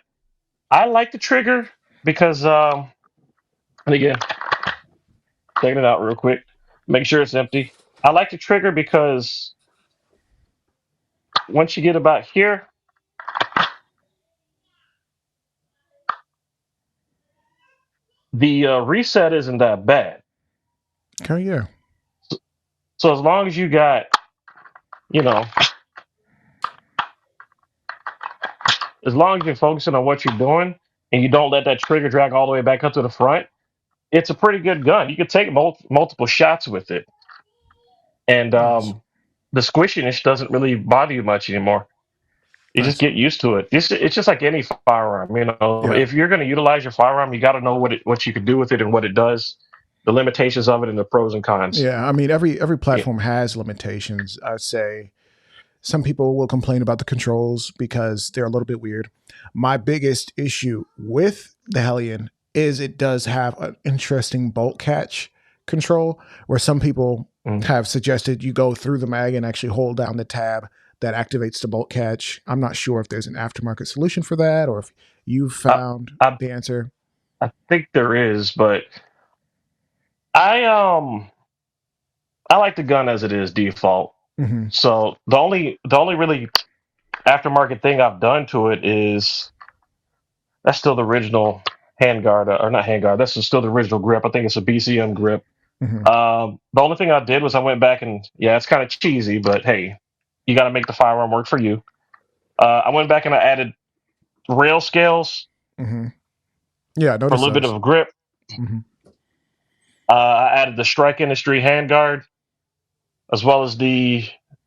I like the trigger because, and again, taking it out real quick, make sure it's empty. I like the trigger because once you get about here, the reset isn't that bad. Oh yeah. So as long as you got, as long as you're focusing on what you're doing and you don't let that trigger drag all the way back up to the front, it's a pretty good gun. You can take multiple shots with it, and Nice. the squishiness doesn't really bother you much anymore. You just Nice. get used to it. It's just like any firearm. Yeah. If you're going to utilize your firearm, you got to know what you can do with it and what it does, the limitations of it, and the pros and cons. Yeah. I mean, every platform has limitations. I'd say some people will complain about the controls because they're a little bit weird. My biggest issue with the Hellion is it does have an interesting bolt catch control where some people Mm. have suggested you go through the mag and actually hold down the tab that activates the bolt catch. I'm not sure if there's an aftermarket solution for that or if you've found I the answer. I think there is, but I I like the gun as it is default. Mm-hmm. So the only really aftermarket thing I've done to it is that's still the original handguard, or not handguard. That's still the original grip. I think it's a BCM grip. Mm-hmm. The only thing I did was I went back and yeah, it's kind of cheesy, but hey, you got to make the firearm work for you. I went back and I added rail scales Mm-hmm. Yeah, I for a noticed little bit those. of grip. Mm-hmm. I added the Strike Industry handguard as well as the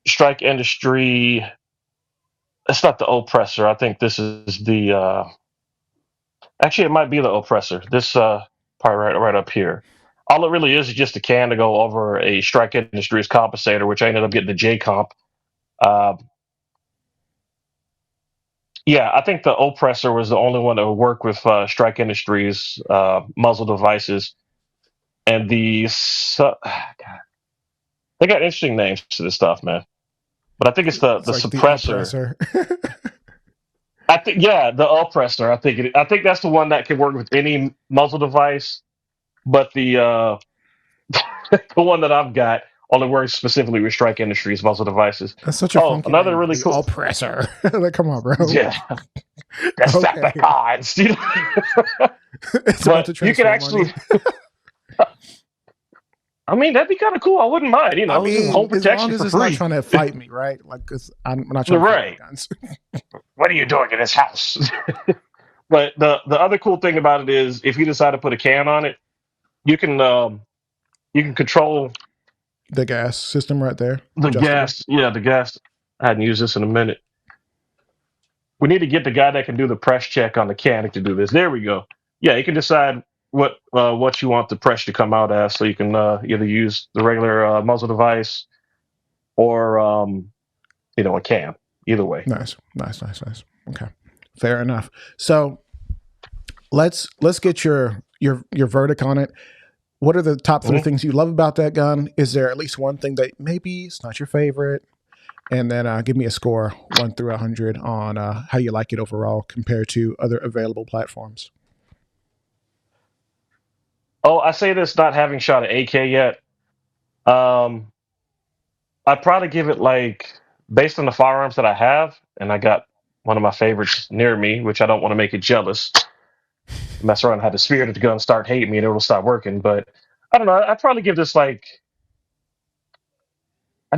Strike Industry. It's not the oppressor. I think this is the. Actually, it might be the oppressor. This part right up here. All it really is just a can to go over a Strike Industries compensator, which I ended up getting the J comp. Uh, yeah, I think the oppressor was the only one that would work with Strike Industries muzzle devices, and God, they got interesting names to this stuff, man. But I think it's the It's like the suppressor. oppressor. I think yeah, the oppressor. I think that's the one that can work with any muzzle device, but the the one that I've got only works specifically with Strike Industries muzzle devices. That's such a Oh, funky another name. really The cool. oppressor. Like, come on, bro. Yeah, that's Okay. the odds. It's about to But you can transfer actually. money. I mean, that'd be kind of cool. I wouldn't mind. I Just home mean, as long protection as for it's not free. trying to fight me, right? Like, cause I'm not trying to fight Right. my guns. What are you doing in this house? But the other cool thing about it is, if you decide to put a can on it, you can control The gas system right there. the Adjustable. gas. Yeah, the gas. I hadn't used this in a minute. We need to get the guy that can do the press check on the Canik to do this. There we go. Yeah, you can decide what you want the press to come out as, so you can either use the regular muzzle device or a can. Either way. Nice. Okay, fair enough. So let's get your verdict on it. What are the top 3 things you love about that gun? Is there at least one thing that maybe it's not your favorite? And then give me a score 1 through 100 on how you like it overall compared to other available platforms. Oh, I say this not having shot an AK yet. I'd probably give it based on the firearms that I have, and I got one of my favorites near me, which I don't want to make it jealous. Mess around, have the spirit of the gun start hating me, and it'll stop working. But I don't know. I'd probably give this I'd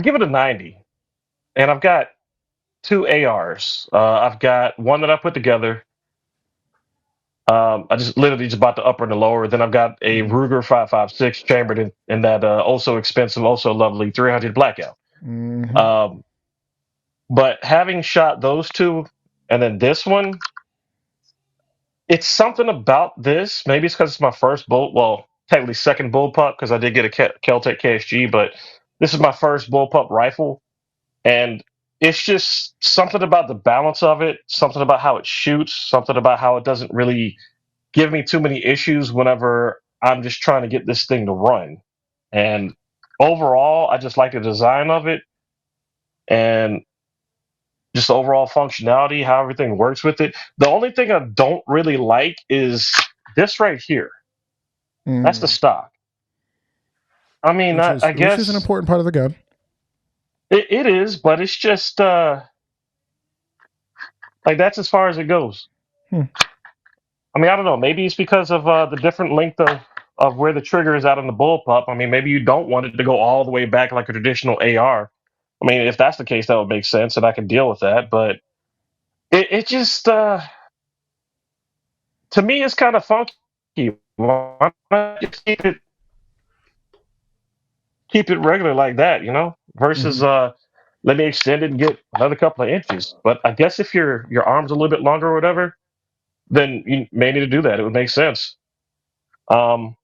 give it a 90. And I've got 2 ARs. I've got one that I put together. I just literally just bought the upper and the lower. Then I've got a Ruger 5.56 chambered in that also expensive, also lovely 300 blackout. Mm-hmm. But having shot those 2 and then this one, it's something about this. Maybe it's because it's my first technically second Bullpup, because I did get a Keltec KSG, but this is my first Bullpup rifle. And it's just something about the balance of it, something about how it shoots, something about how it doesn't really give me too many issues whenever I'm just trying to get this thing to run. And overall, I just like the design of it. And just the overall functionality, how everything works with it. The only thing I don't really like is this right here. That's the stock. I mean, I guess which is an important part of the gun. it is, but it's just like that's as far as it goes. I mean, I don't know. Maybe it's because of the different length of where the trigger is out on the Bullpup. I mean, maybe you don't want it to go all the way back like a traditional AR. I mean, if that's the case, that would make sense, and I can deal with that. But it just to me, it's kind of funky. Why not just keep it regular like that, you know? Versus let me extend it and get another couple of inches. But I guess if your arm's a little bit longer or whatever, then you may need to do that. It would make sense. Other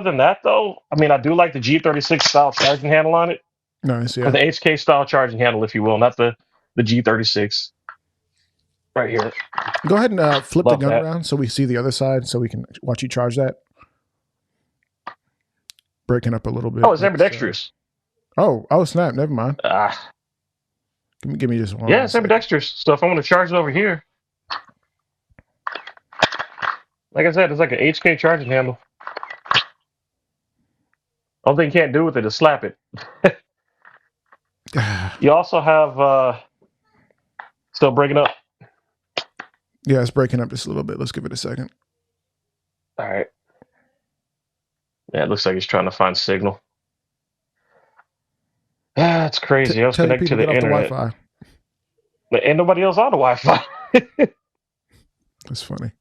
than that, though, I mean, I do like the G36 style charging handle on it. Nice, yeah. Or the HK style charging handle, if you will, not the G36. Right here. Go ahead and flip the gun around so we see the other side so we can watch you charge that. Breaking up a little bit. Oh, it's ambidextrous. Oh, snap. Never mind. Give me just one. Yeah, it's ambidextrous. So if I want to charge it over here, like I said, it's like an HK charging handle. Only thing you can't do with it is slap it. You also have still breaking up. Yeah, it's breaking up just a little bit. Let's give it a second. All right. Yeah, it looks like he's trying to find signal. That's crazy. I was connected to the internet. The Wi-Fi. Ain't nobody else on the Wi-Fi. That's funny.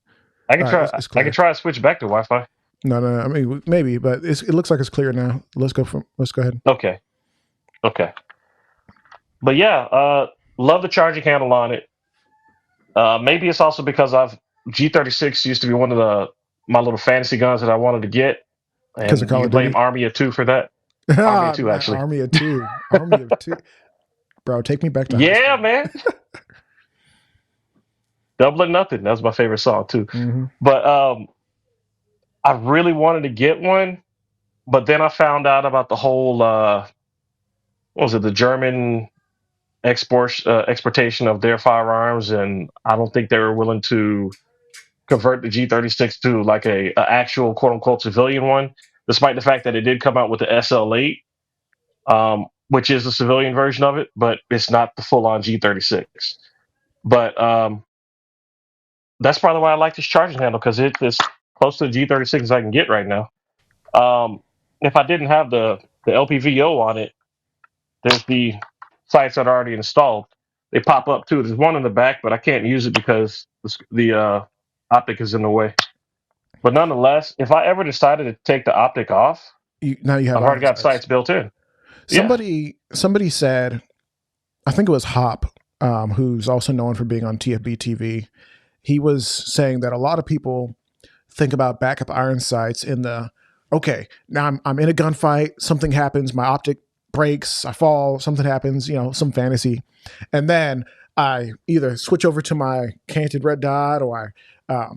I can try. I can try to switch back to Wi-Fi. No. I mean, maybe, but it looks like it's clear now. Let's go ahead. Okay. But yeah, love the charging handle on it. Maybe it's also because G36 used to be one of my little fantasy guns that I wanted to get. And you can blame Army of 2 for that. Army of 2, actually. Army of 2. Army of 2. Bro, take me back to high school. Man. Double or Nothing. That was my favorite song, too. Mm-hmm. But I really wanted to get one. But then I found out about the whole, the German exportation of their firearms. And I don't think they were willing to convert the G36 to like a actual quote-unquote civilian one, despite the fact that it did come out with the SL8, which is the civilian version of it, but it's not the full-on G36. But that's probably why I like this charging handle, because it is close to the G36 as I can get right now. If I didn't have the LPVO on it, there's the sights that are already installed. They pop up too. There's one in the back, but I can't use it because the optic is in the way. But nonetheless, if I ever decided to take the optic off, I've already got sights built in. Somebody said, I think it was Hop, who's also known for being on TFB TV. He was saying that a lot of people think about backup iron sights in the, okay, now I'm in a gunfight, something happens, my optic breaks, I fall, something happens, some fantasy. And then I either switch over to my canted red dot, or I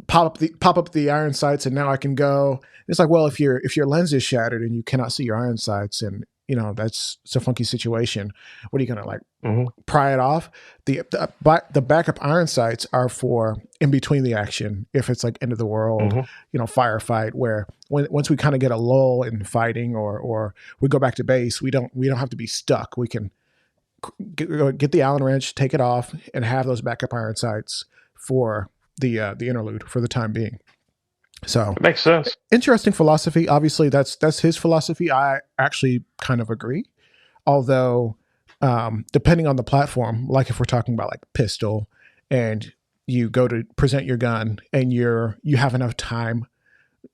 pop up the iron sights, and now I can go. It's like, well, if your lens is shattered and you cannot see your iron sights, and it's a funky situation. What are you gonna pry it off? The backup iron sights are for in between the action. If it's like end of the world, firefight, where once we kind of get a lull in fighting, or we go back to base, we don't have to be stuck. We can get the Allen wrench, take it off, and have those backup iron sights for the interlude for the time being. So it makes sense. Interesting philosophy. Obviously, that's his philosophy. I actually kind of agree. Although, depending on the platform, like if we're talking about like pistol, and you go to present your gun, and you have enough time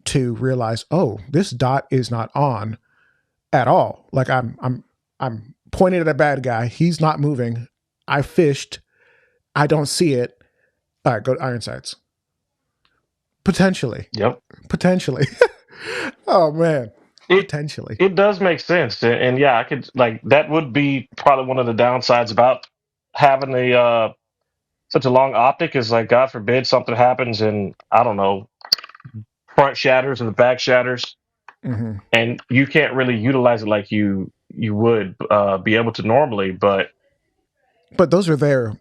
to realize, oh, this dot is not on at all. Like I'm pointing at a bad guy. He's not moving. I fished. I don't see it. All right, go to iron sights. Potentially. Yep. Potentially. Oh man. Potentially. It does make sense, and yeah, I could that would be probably one of the downsides about having such a long optic is like, God forbid something happens and I don't know, front shatters or the back shatters, and you can't really utilize it like you would be able to normally. But But those are there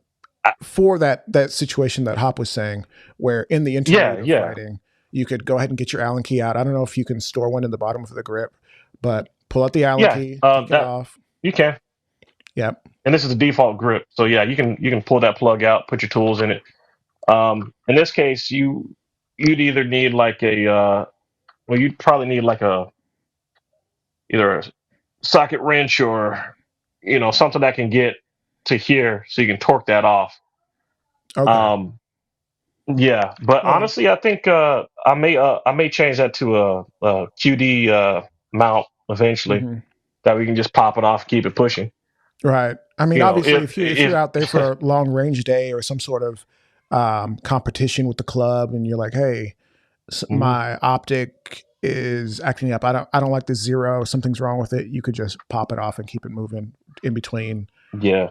for that situation that Hop was saying, where in the interlude of fighting, you could go ahead and get your Allen key out. I don't know if you can store one in the bottom of the grip, but pull out the Allen key, take it off. You can. Yep. And this is the default grip, so yeah, you can pull that plug out, put your tools in it. In this case, you'd either need like you'd probably need like either a socket wrench or something that can get to here so you can torque that off. Okay. Yeah, but honestly, I think I may change that to a QD mount eventually, that we can just pop it off, keep it pushing. Right. I mean, obviously, if you're out there for a long range day or some sort of competition with the club, and you're like, hey, my optic is acting up. I don't like this zero. Something's wrong with it. You could just pop it off and keep it moving in between. Yeah.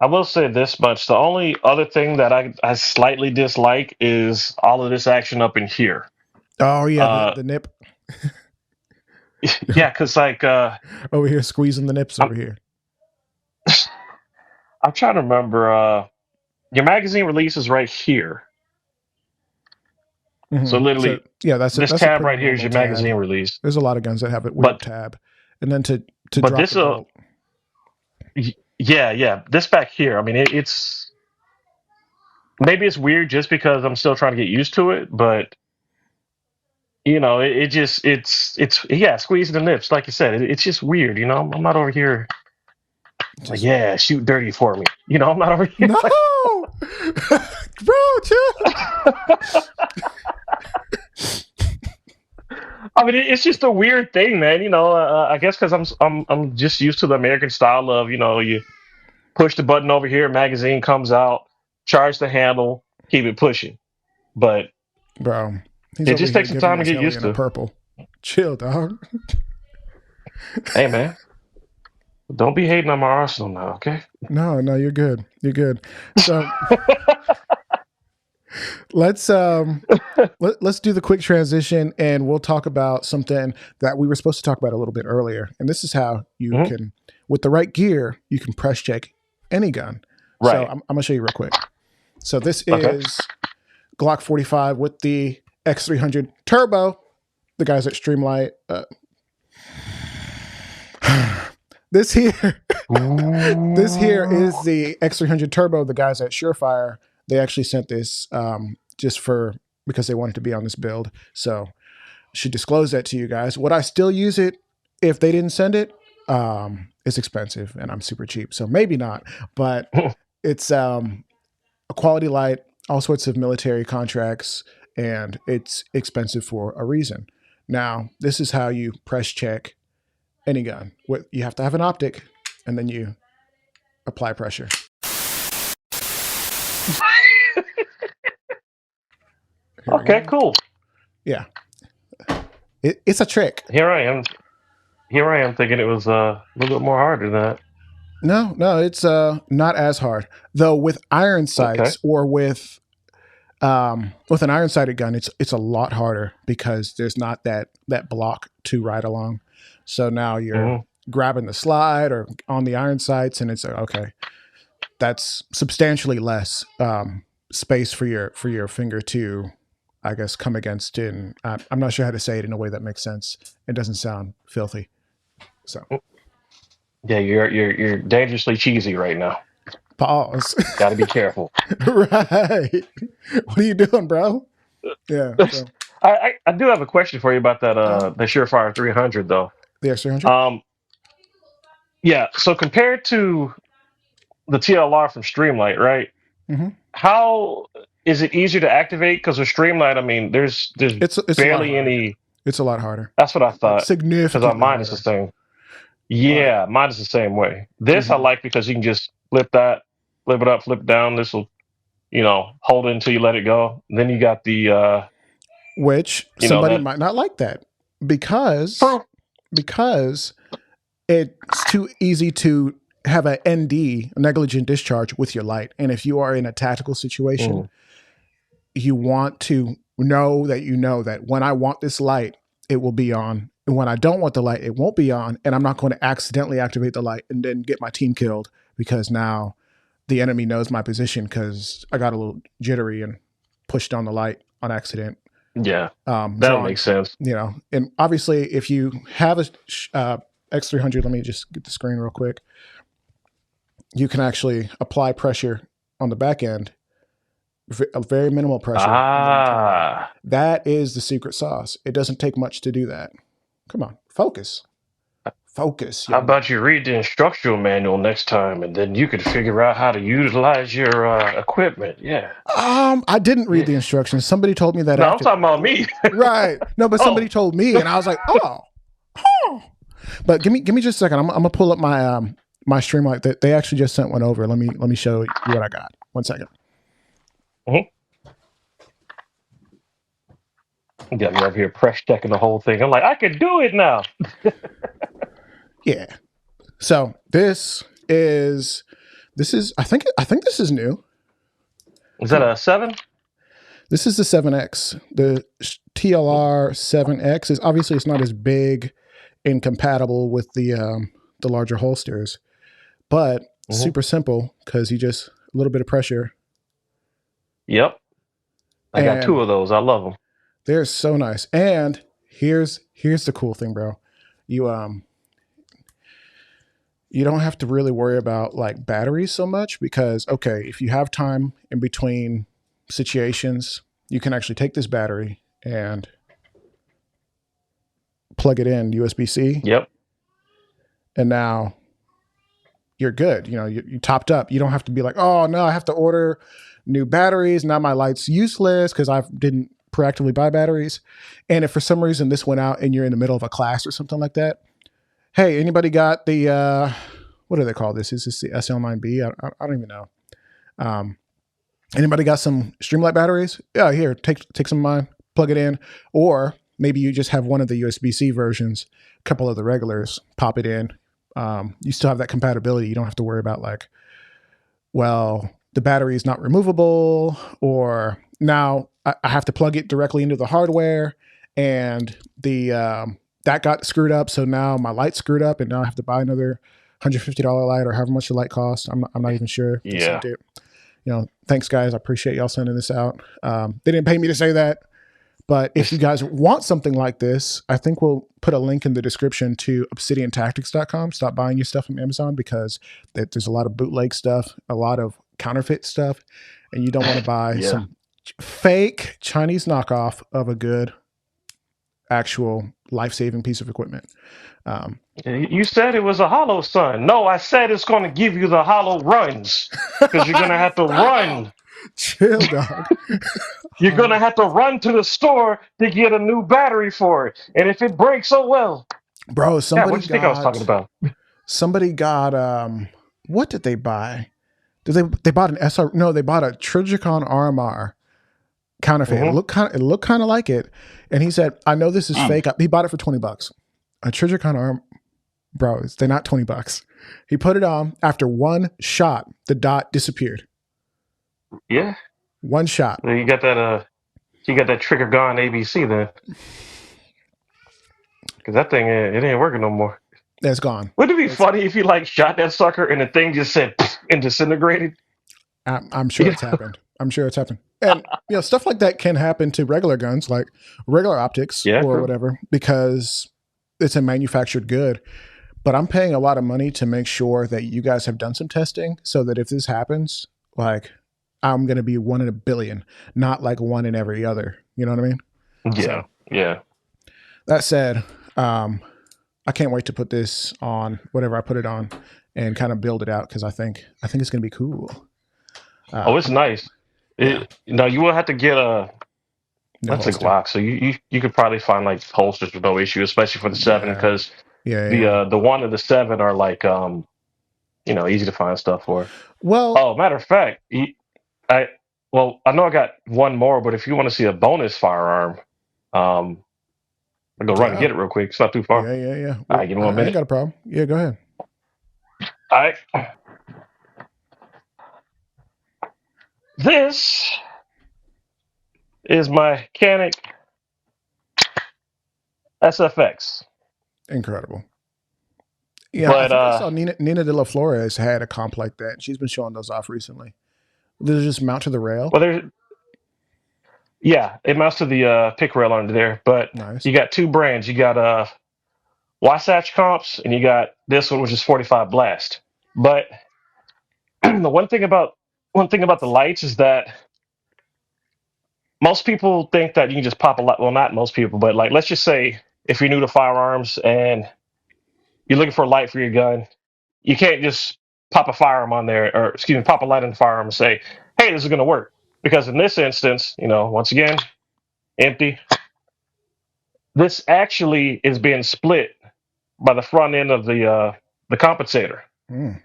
I will say this much. The only other thing that I slightly dislike is all of this action up in here. Oh, yeah, the nip. Yeah, because like... over here, squeezing the nips over here. I'm trying to remember. Your magazine release is right here. So literally, that's this tab right here is your magazine release. There's a lot of guns that have it with a tab. And then to drop the bolt. Yeah. This back here, I mean, it's maybe it's weird just because I'm still trying to get used to it, but it's squeezing the nips, like you said. It's just weird, I'm not over here. Like, shoot dirty for me. I'm not over here. No, bro, chill. I mean, it's just a weird thing, man. I guess because I'm just used to the American style of you push the button over here, magazine comes out, charge the handle, keep it pushing. But bro, it just takes some time to get used to. Purple, chill, dog. Hey, man, don't be hating on my arsenal now, okay? No, you're good. You're good. So. Let's do the quick transition, and we'll talk about something that we were supposed to talk about a little bit earlier. And this is how you can, with the right gear, you can press check any gun. Right. So I'm gonna show you real quick. So this is Glock 45 with the X300 Turbo. The guys at Streamlight. This here is the X300 Turbo. The guys at Surefire. They actually sent this just because they wanted to be on this build. So should disclose that to you guys. Would I still use it if they didn't send it? It's expensive and I'm super cheap. So maybe not, but it's a quality light, all sorts of military contracts, and it's expensive for a reason. Now, this is how you press check any gun. You have to have an optic, and then you apply pressure. Okay, cool. Yeah. It's a trick. Here I am thinking it was a little bit more hard than that. No, it's not as hard. Though with iron sights or with an iron sighted gun, it's a lot harder because there's not that block to ride along. So now you're grabbing the slide or on the iron sights, and it's okay. That's substantially less space for your finger to, I guess, come against. In I'm not sure how to say it in a way that makes sense. It doesn't sound filthy. So yeah, you're dangerously cheesy right now. Pause. Got to be careful. Right. What are you doing, bro? Yeah. So. I do have a question for you about that the Surefire 300 though. The X300. Yeah. So compared to the TLR from Streamlight, right? Mm-hmm. How is it easier to activate? Because with Streamlight, I mean, there's it's barely any. It's a lot harder. That's what I thought. Significantly. Because mine is the same. Yeah, mine is the same way. This I like because you can just flip it up, flip it down. This will, hold it until you let it go. Then you got the which somebody might not like that because it's too easy to have a ND, a negligent discharge, with your light. And if you are in a tactical situation, you want to know that when I want this light, it will be on. And when I don't want the light, it won't be on. And I'm not going to accidentally activate the light and then get my team killed because now the enemy knows my position because I got a little jittery and pushed on the light on accident. Yeah, that makes sense. And obviously, if you have a X300, let me just get the screen real quick. You can actually apply pressure on the back end, a very minimal pressure. That is the secret sauce. It doesn't take much to do that. Come on, focus. How about you read the instructional manual next time, and then you could figure out how to utilize your equipment? Yeah. I didn't read the instructions. Somebody told me that. No, I'm talking about me. Right. No, but somebody told me, and I was like, oh. But give me just a second. I'm gonna pull up my my Streamlight. They actually just sent one over. Let me show you what I got. 1 second. You got me over here press checking the whole thing. I'm like, I can do it now. Yeah. So this is I think this is new. Is that a 7? This is the 7X. The TLR 7X is obviously it's not as big and compatible with the larger holsters, but super simple because you just a little bit of pressure. Yep. I got 2 of those. I love them. They're so nice. And here's the cool thing, bro. You don't have to really worry about like batteries so much because if you have time in between situations, you can actually take this battery and plug it in USB-C. Yep. And now you're good. You topped up. You don't have to be like, oh no, I have to order new batteries. Now my light's useless because I didn't proactively buy batteries. And if for some reason this went out and you're in the middle of a class or something like that, hey, anybody got the what do they call this? Is this the SL9B? I don't even know. Anybody got some Streamlight batteries? Yeah, here, take some of mine, plug it in. Or maybe you just have one of the USB-C versions, a couple of the regulars, pop it in. You still have that compatibility. You don't have to worry about like, well, the battery is not removable, or now I have to plug it directly into the hardware, and the that got screwed up. So now my light's screwed up, and now I have to buy another $150 light or however much the light costs. I'm not even sure. Yeah. Thanks guys. I appreciate y'all sending this out. They didn't pay me to say that, but if you guys want something like this, I think we'll put a link in the description to obsidiantactics.com. Stop buying your stuff from Amazon because there's a lot of bootleg stuff, a lot of counterfeit stuff, and you don't want to buy some fake Chinese knockoff of a good actual life-saving piece of equipment. You said it was a hollow, son. No, I said it's going to give you the hollow runs because you're going to have to run. Chill, dog. You're going to have to run to the store to get a new battery for it. And if it breaks, oh well. Bro, what do you think I was talking about? Somebody got, what did they buy? They bought an SR? No, they bought a Trigicon RMR counterfeit. It looked kind of like it. And he said, I know this is fake. He bought it for $20. A Trigicon arm, bro, they're not $20. He put it on. After one shot, the dot disappeared. Yeah. One shot. Well, you got that trigger gone ABC then. Because that thing, it ain't working no more. It's gone. Wouldn't it be funny if you like shot that sucker and the thing just said and disintegrated? I'm sure it's happened. I'm sure it's happened. And stuff like that can happen to regular guns, like regular optics or whatever, because it's a manufactured good. But I'm paying a lot of money to make sure that you guys have done some testing so that if this happens, like I'm going to be 1 in a billion, not like 1 in every other. You know what I mean? Yeah. Yeah. That said, I can't wait to put this on whatever I put it on and kind of build it out because I think it's going to be cool. It's nice. Now you will have to get that's a Glock, so you could probably find like holsters with no issue, especially for the 7 because the 1 and the 7 are like easy to find stuff for. Well, matter of fact, I know I got one more, but if you want to see a bonus firearm, I'll go run and get it real quick. It's not too far. Yeah. All right, give me 1 minute. I ain't got a problem. Yeah, go ahead. All right. This is my Canik SFX. Incredible. Yeah, But I think I saw Nina De La Flores had a comp like that. She's been showing those off recently. They just mount to the rail. well, it mounts to the pick rail under there. But Nice. you got two brands. You got Wasatch comps, and you got this one, which is 45 Blast. But the one thing about the lights is that most people think that you can just pop a light. Well, not most people, but like let's just say if you're new to firearms and you're looking for a light for your gun, you can't just pop a firearm on there, or excuse me, pop a light in the firearm and say, "Hey, this is going to work." Because in this instance, once again, empty. This actually is being split by the front end of the compensator. Mm.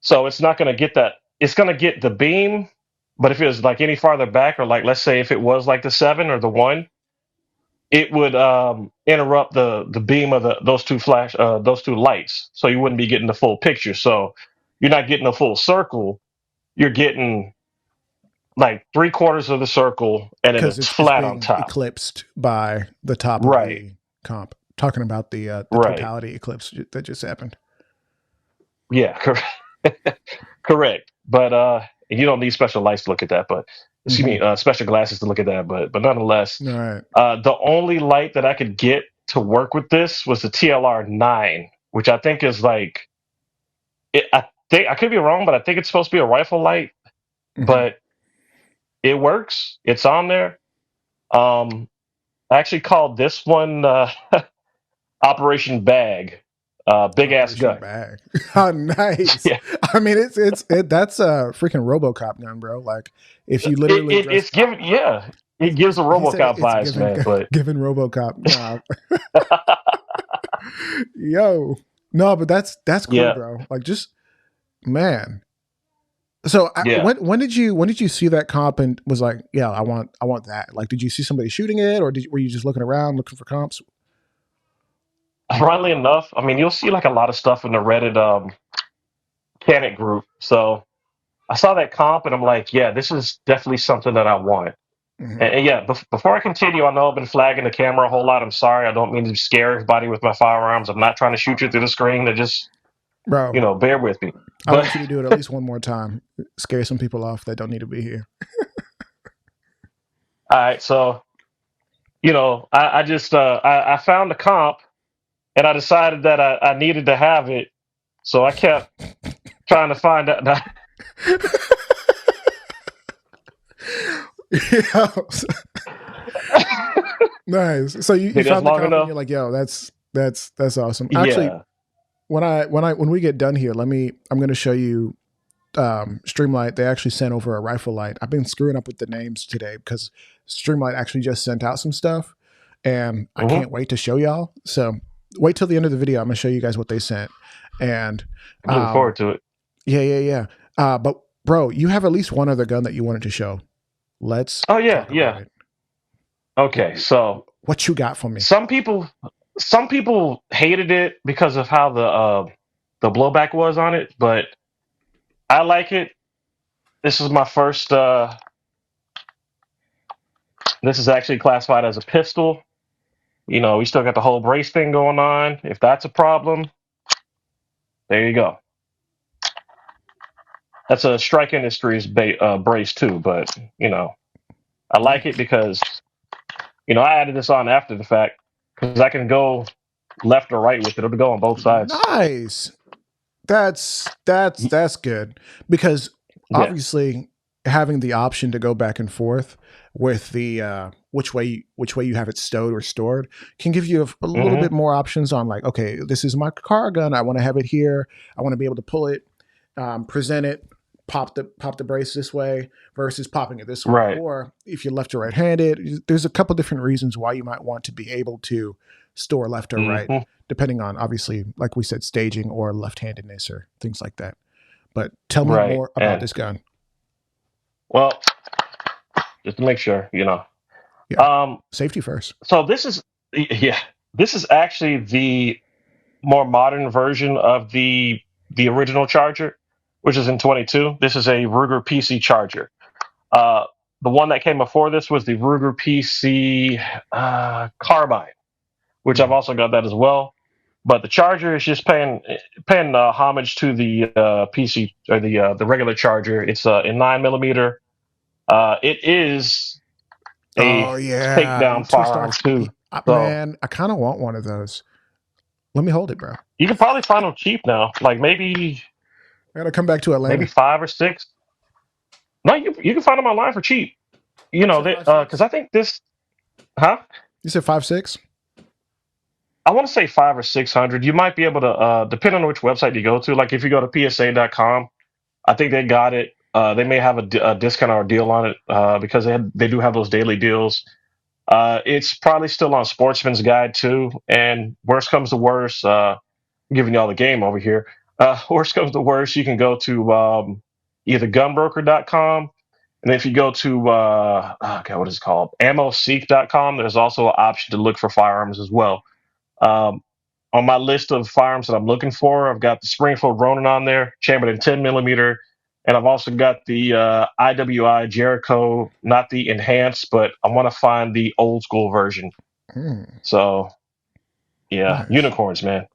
So it's not going to get that. It's going to get the beam, but if it was like any farther back, or like let's say if it was like the 7 or the 1, it would interrupt the beam of those two lights, so you wouldn't be getting the full picture. So you're not getting a full circle. You're getting like 3/4 of the circle, and then Because it's it's flat on being top. eclipsed by the top of Right. the comp. Talking about the Right. totality eclipse that just happened. Yeah, correct. But you don't need special lights to look at that. But excuse me, special glasses to look at that. But nonetheless, All right. the only light that I could get to work with this was the TLR 9, which I think is like I think I could be wrong, but I think it's supposed to be a rifle light. But it works. It's on there. I actually called this one Operation Bag. Big ass gun. Bag. Oh, nice. Yeah. I mean, that's a freaking RoboCop gun, bro. Like, if you literally, it's giving, it gives a RoboCop vibes, man. But giving RoboCop, yo, no, but that's cool, bro. Like, just man. So when did you see that comp and was like, yeah, I want that? Like, did you see somebody shooting it, or were you just looking around looking for comps? Ironically enough, I mean, you'll see like a lot of stuff in the Reddit Canik group. So I saw that comp and I'm like, yeah, this is definitely something that I want. And yeah, before I continue, I know I've been flagging the camera a whole lot. I'm sorry. I don't mean to scare everybody with my firearms. I'm not trying to shoot you through the screen. To just, bro, bear with me. I want you to do it at least one more time. Scare some people off that don't need to be here. All right. So, I just, I found the comp and I decided that I needed to have it. So I kept trying to find out. Nice. So you found the comp and you're like, yo, that's awesome. Actually, when we get done here, I'm going to show you Streamlight. They actually sent over a rifle light. I've been screwing up with the names today because Streamlight actually just sent out some stuff, and I can't wait to show y'all. So wait till the end of the video. I'm going to show you guys what they sent, and I'm looking forward to it. Yeah. But bro, you have at least one other gun that you wanted to show. Let's. Oh yeah. Okay, so what you got for me? Some people hated it because of how the blowback was on it, but I like it. This is my first. This is actually classified as a pistol. We still got the whole brace thing going on. If that's a problem, there you go. That's a Strike Industries brace too, but I like it because I added this on after the fact because I can go left or right with it. It'll go on both sides. Nice. That's good because obviously having the option to go back and forth with the which way you have it stowed or stored can give you a little bit more options on like, okay, this is my car gun. I want to have it here. I want to be able to pull it, present it, pop the brace this way versus popping it this way. Right. Or if you're left or right-handed, there's a couple different reasons why you might want to be able to store left or right, depending on obviously, like we said, staging or left-handedness or things like that. But tell me more about this gun. Well, just to make sure, safety first. So this is actually the more modern version of the original Charger, which is in 22. This is a Ruger PC Charger. The one that came before this was the Ruger PC Carbine, which I've also got that as well. But the charger is just paying homage to the PC or the regular charger. It's in 9mm. It is a Oh yeah, takedown two firearm stars. too. So Man, I kind of want one of those. Let me hold it, bro. you can probably find them cheap now, like maybe I gotta come back to Atlanta. 5 or 6. No, you can find them online for cheap. You know, because I think this, huh? You said 5.6. I want to say 500 or 600. You might be able to, depending on which website you go to. Like if you go to PSA.com, I think they got it. They may have a discount or a deal on it because they do have those daily deals. It's probably still on Sportsman's Guide too. And worst comes to worst, I'm giving y'all the game over here. Worst comes to worst, you can go to either gunbroker.com. And if you go to, what is it called? AmmoSeek.com, there's also an option to look for firearms as well. On my list of firearms that I'm looking for, I've got the Springfield Ronin on there, chambered in 10mm. And I've also got the IWI Jericho, not the enhanced, but I want to find the old school version. So, yeah, nice. Unicorns, man.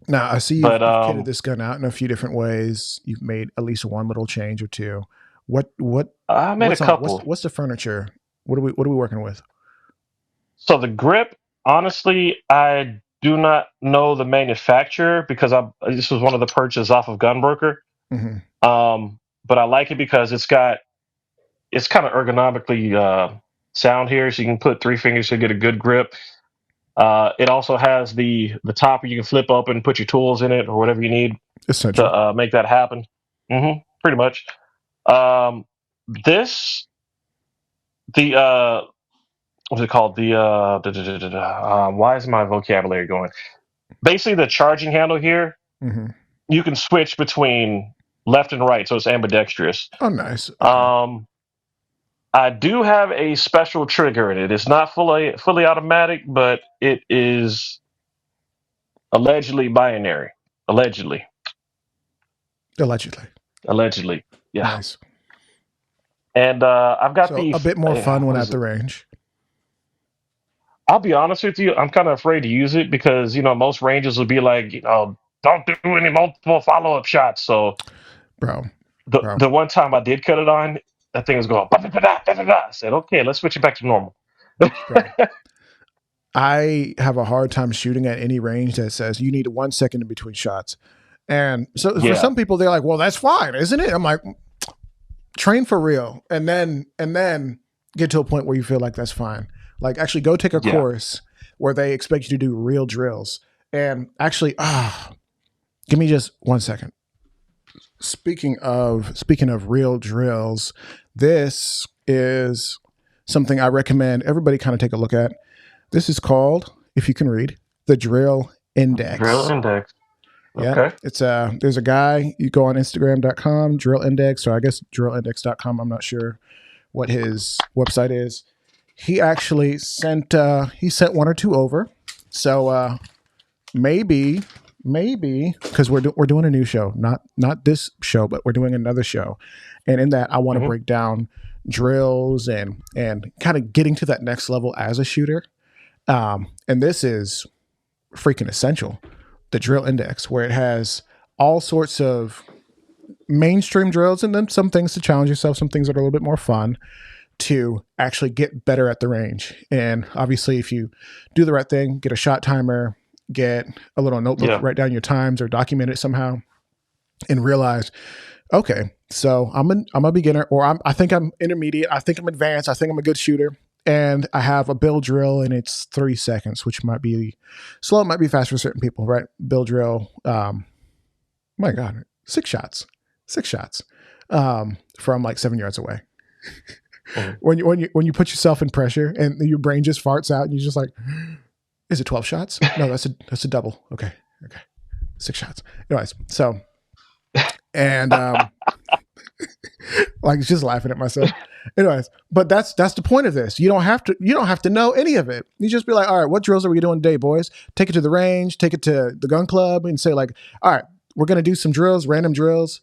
Now, I see you've kitted this gun out in a few different ways. You've made at least one little change or two. What? I made a couple. What's the furniture? What are we working with? So the grip, honestly, I do not know the manufacturer because this was one of the purchases off of Gunbroker. But I like it because it's kind of ergonomically sound here, so you can put 3 fingers to get a good grip. It also has the topper you can flip open, put your tools in it or whatever you need to make that happen. Pretty much. What's it called? Why is my vocabulary going? Basically, the charging handle here, you can switch between left and right, so it's ambidextrous. Oh, nice. Okay. I do have a special trigger in it. It's not fully automatic, but it is allegedly binary. Allegedly, yeah. Nice. And I've got a bit more fun when at the range. I'll be honest with you, I'm kind of afraid to use it because, most ranges will be like, don't do any multiple follow-up shots. So, the one time I did cut it on, that thing was going, I said, okay, let's switch it back to normal. I have a hard time shooting at any range that says you need 1 second in between shots. And so for some people, they're like, well, that's fine, isn't it? I'm like, train for real. And then get to a point where you feel like that's fine. Like actually go take a course where they expect you to do real drills. And actually, give me just 1 second. Speaking of real drills, this is something I recommend everybody kind of take a look at. This is called, if you can read, the Drill Index. Drill Index. Okay. Yeah, it's there's a guy, you go on Instagram.com, Drill Index, or I guess drillindex.com. I'm not sure what his website is. He actually sent 1 or 2 over. So maybe because we're doing a new show, not this show, but we're doing another show, and in that I want to break down drills and kind of getting to that next level as a shooter. And this is freaking essential, the Drill Index, where it has all sorts of mainstream drills and then some things to challenge yourself, some things that are a little bit more fun to actually get better at the range. And obviously, if you do the right thing, get a shot timer, get a little notebook, write down your times or document it somehow, and realize, okay, so I'm a beginner, or I think I'm intermediate, I think I'm advanced, I think I'm a good shooter, and I have a bill drill and it's 3 seconds, which might be slow, it might be fast for certain people, right? Bill drill, my God, 6 shots from like 7 yards away. When you put yourself in pressure and your brain just farts out and you're just like, is it 12 shots? No, that's a double. Okay. 6 shots. Anyways, so, and like just laughing at myself. Anyways, but that's the point of this. You don't have to know any of it. You just be like, all right, what drills are we doing today, boys? Take it to the range, take it to the gun club, and say like, all right, we're gonna do some drills, random drills,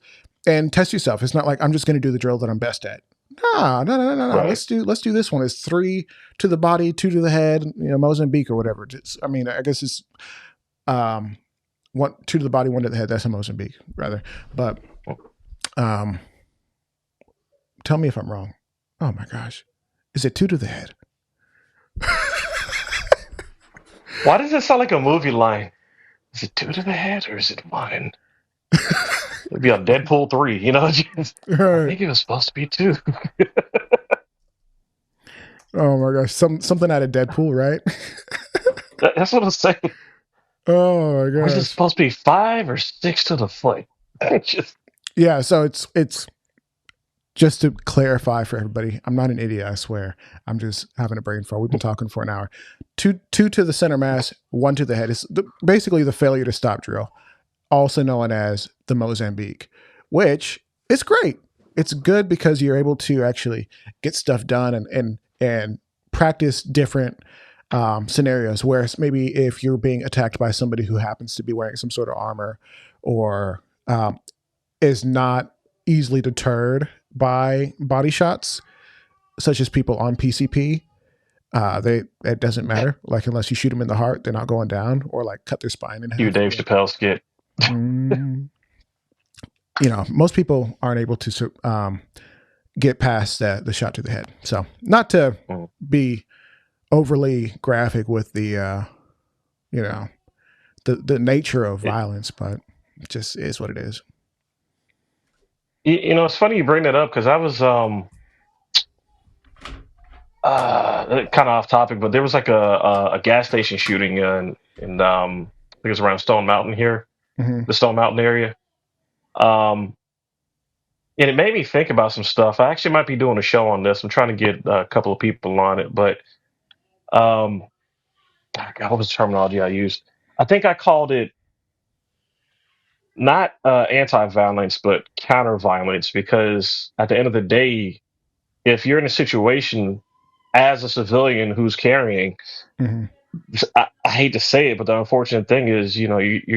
and test yourself. It's not like I'm just gonna do the drill that I'm best at. No. Right. Let's do this one. It's 3 to the body, 2 to the head. Mozambique or whatever. I guess it's 1 2 to the body, 1 to the head. That's a Mozambique rather. But tell me if I'm wrong. Oh my gosh, is it 2 to the head? Why does it sound like a movie line? Is it 2 to the head or is it 1? It'd be on Deadpool 3, I think it was supposed to be 2. Oh my gosh, something out of Deadpool, right? That's what I'm saying. Oh my gosh. Or is it supposed to be 5 or 6 to the foot? Yeah, so it's just to clarify for everybody, I'm not an idiot, I swear. I'm just having a brain fart. We've been talking for an hour. 2 to the center mass, 1 to the head. It's basically the failure to stop drill, also known as the Mozambique, which is great. It's good because you're able to actually get stuff done and practice different scenarios. Whereas maybe if you're being attacked by somebody who happens to be wearing some sort of armor or is not easily deterred by body shots, such as people on PCP, it doesn't matter. Like unless you shoot them in the heart, they're not going down, or like cut their spine in half. You Dave Chappelle skit. Most people aren't able to get past the shot to the head. So not to be overly graphic with the the nature of violence, but it just is what it is. It's funny you bring that up because I was kind of off topic, but there was like a gas station shooting in I think it was around Stone Mountain here, the Stone Mountain area. And it made me think about some stuff. I actually might be doing a show on this. I'm trying to get a couple of people on it, but God, what was the terminology I used? I think I called it not anti-violence, but counter-violence, because at the end of the day, if you're in a situation as a civilian who's carrying, I hate to say it, but the unfortunate thing is, you're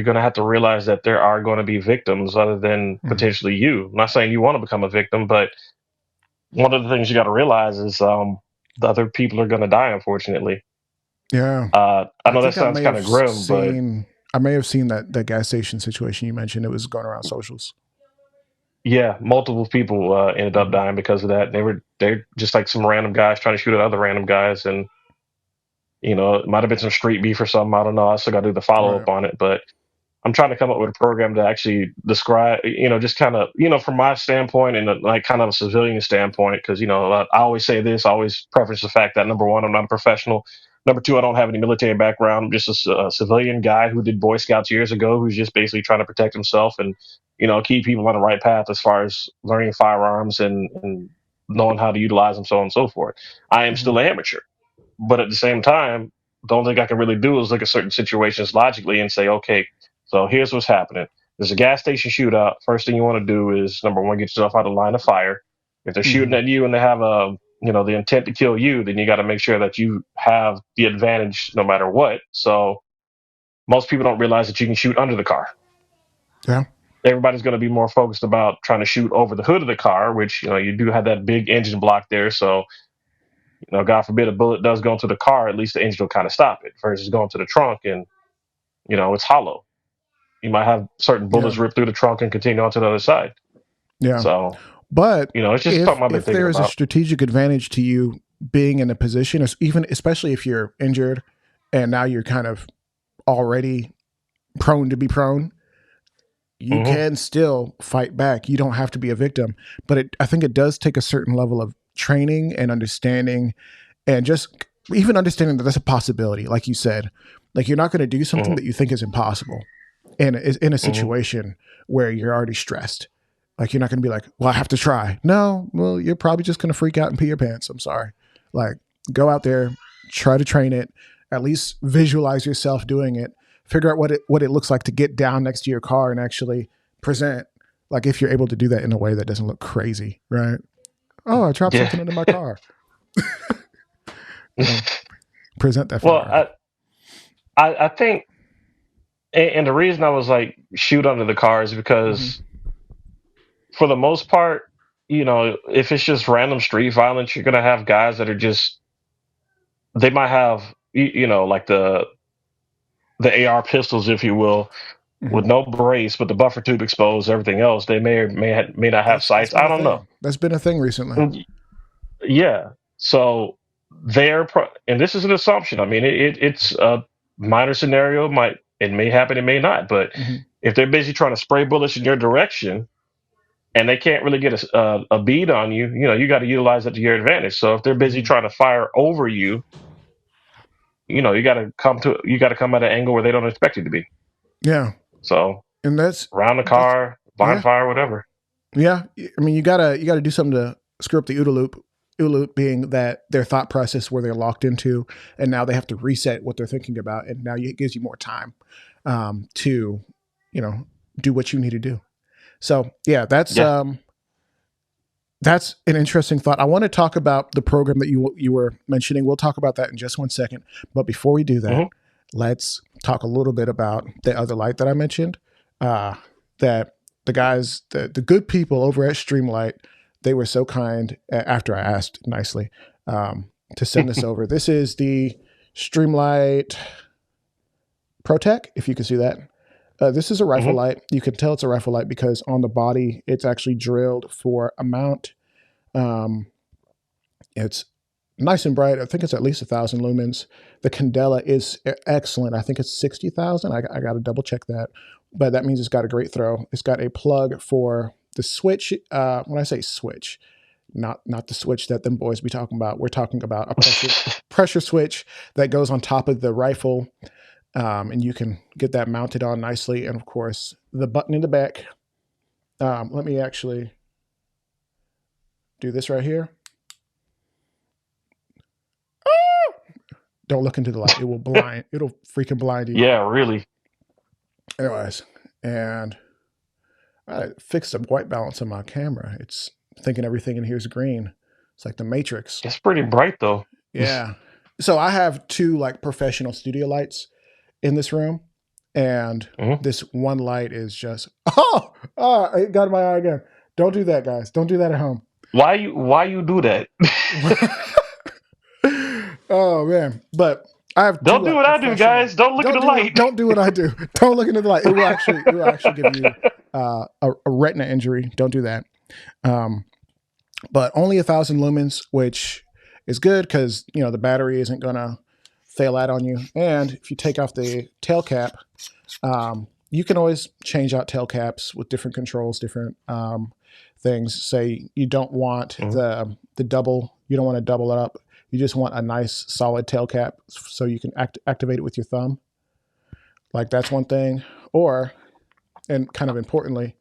going to have to realize that there are going to be victims other than potentially you. I'm not saying you want to become a victim, but one of the things you got to realize is the other people are going to die, unfortunately. Yeah. I know that sounds kind of grim, but I may have seen that gas station situation you mentioned. It was going around socials. Yeah, multiple people ended up dying because of that. They're just like some random guys trying to shoot at other random guys, and it might have been some street beef or something. I don't know. I still got to do the follow up on it, but I'm trying to come up with a program to actually describe, just kind of, from my standpoint and like kind of a civilian standpoint, because I always say this, I always preface the fact that number one, I'm not a professional. Number two, I don't have any military background. I'm just a civilian guy who did Boy Scouts years ago, who's just basically trying to protect himself and keep people on the right path as far as learning firearms and knowing how to utilize them, so on and so forth. I am still an amateur, but at the same time, the only thing I can really do is look at certain situations logically and say, okay, so here's what's happening. There's a gas station shootout. First thing you want to do is, number one, get yourself out of line of fire. If they're shooting at you and they have the intent to kill you, then you got to make sure that you have the advantage no matter what. So most people don't realize that you can shoot under the car. Yeah. Everybody's going to be more focused about trying to shoot over the hood of the car, which, you do have that big engine block there. So, God forbid a bullet does go into the car, at least the engine will kind of stop it versus going to the trunk and, it's hollow. You might have certain bullets rip through the trunk and continue on to the other side. Yeah. So, but it's just something I've been thinking about. If there is a strategic advantage to you being in a position, especially if you're injured and now you're kind of already prone to be prone, you can still fight back. You don't have to be a victim, but I think it does take a certain level of training and understanding, and just even understanding that that's a possibility. Like you said, like you're not going to do something that you think is impossible in a situation where you're already stressed. Like you're not going to be like, well, I have to try. No, well, you're probably just going to freak out and pee your pants. I'm sorry. Like go out there, try to train it, at least visualize yourself doing it. Figure out what it looks like to get down next to your car and actually present. Like if you're able to do that in a way that doesn't look crazy, right? Oh, I dropped something into my car. Present that. Well, I think, and the reason I was like shoot under the car is because for the most part, if it's just random street violence, you're gonna have guys that are just they might have like the AR pistols, if you will, with no brace, but the buffer tube exposed, everything else. They may not have sights. I don't know. That's been a thing recently. Yeah. So and this is an assumption. I mean, it's a minor scenario. It may happen, it may not. But if they're busy trying to spray bullets in your direction, and they can't really get a bead on you, you got to utilize it to your advantage. So if they're busy trying to fire over you, you got to come at an angle where they don't expect you to be. Yeah. So and that's around the car, blind fire, whatever. Yeah, I mean, you gotta do something to screw up the OODA loop. OODA loop being that their thought process where they're locked into, and now they have to reset what they're thinking about, and now it gives you more time to, do what you need to do. So yeah, that's an interesting thought. I want to talk about the program that you were mentioning. We'll talk about that in just 1 second. But before we do that, let's talk a little bit about the other light that I mentioned. That the guys, the good people over at Streamlight, they were so kind after I asked nicely to send this over. This is the Streamlight ProTech, if you can see that. This is a rifle light. You can tell it's a rifle light because on the body, it's actually drilled for a mount. It's nice and bright. I think it's at least 1,000 lumens. The candela is excellent. I think it's 60,000. I got to double check that. But that means it's got a great throw. It's got a plug for the switch. When I say switch, not the switch that them boys be talking about. We're talking about a pressure switch that goes on top of the rifle. And you can get that mounted on nicely. And of course, the button in the back. Let me actually do this right here. Don't look into the light. It will blind. It'll freaking blind you. Yeah, really. Anyways, and I fixed the white balance on my camera. It's thinking everything in here is green. It's like the Matrix. It's pretty bright though. Yeah. So I have 2 like professional studio lights in this room, and this one light is just it got in my eye again. Don't do that, guys. Don't do that at home. Why you do that? Oh man. But I have don't do what I do, guys. Don't look at the light. Don't do what I do. Don't look into the light. It will actually give you a retina injury. Don't do that. But only 1,000 lumens, which is good because the battery isn't gonna fail out on you. And if you take off the tail cap, you can always change out tail caps with different controls, different things. Say you don't want the double. You don't want to double it up. You just want a nice solid tail cap so you can activate it with your thumb. Like that's one thing. Or, and kind of importantly,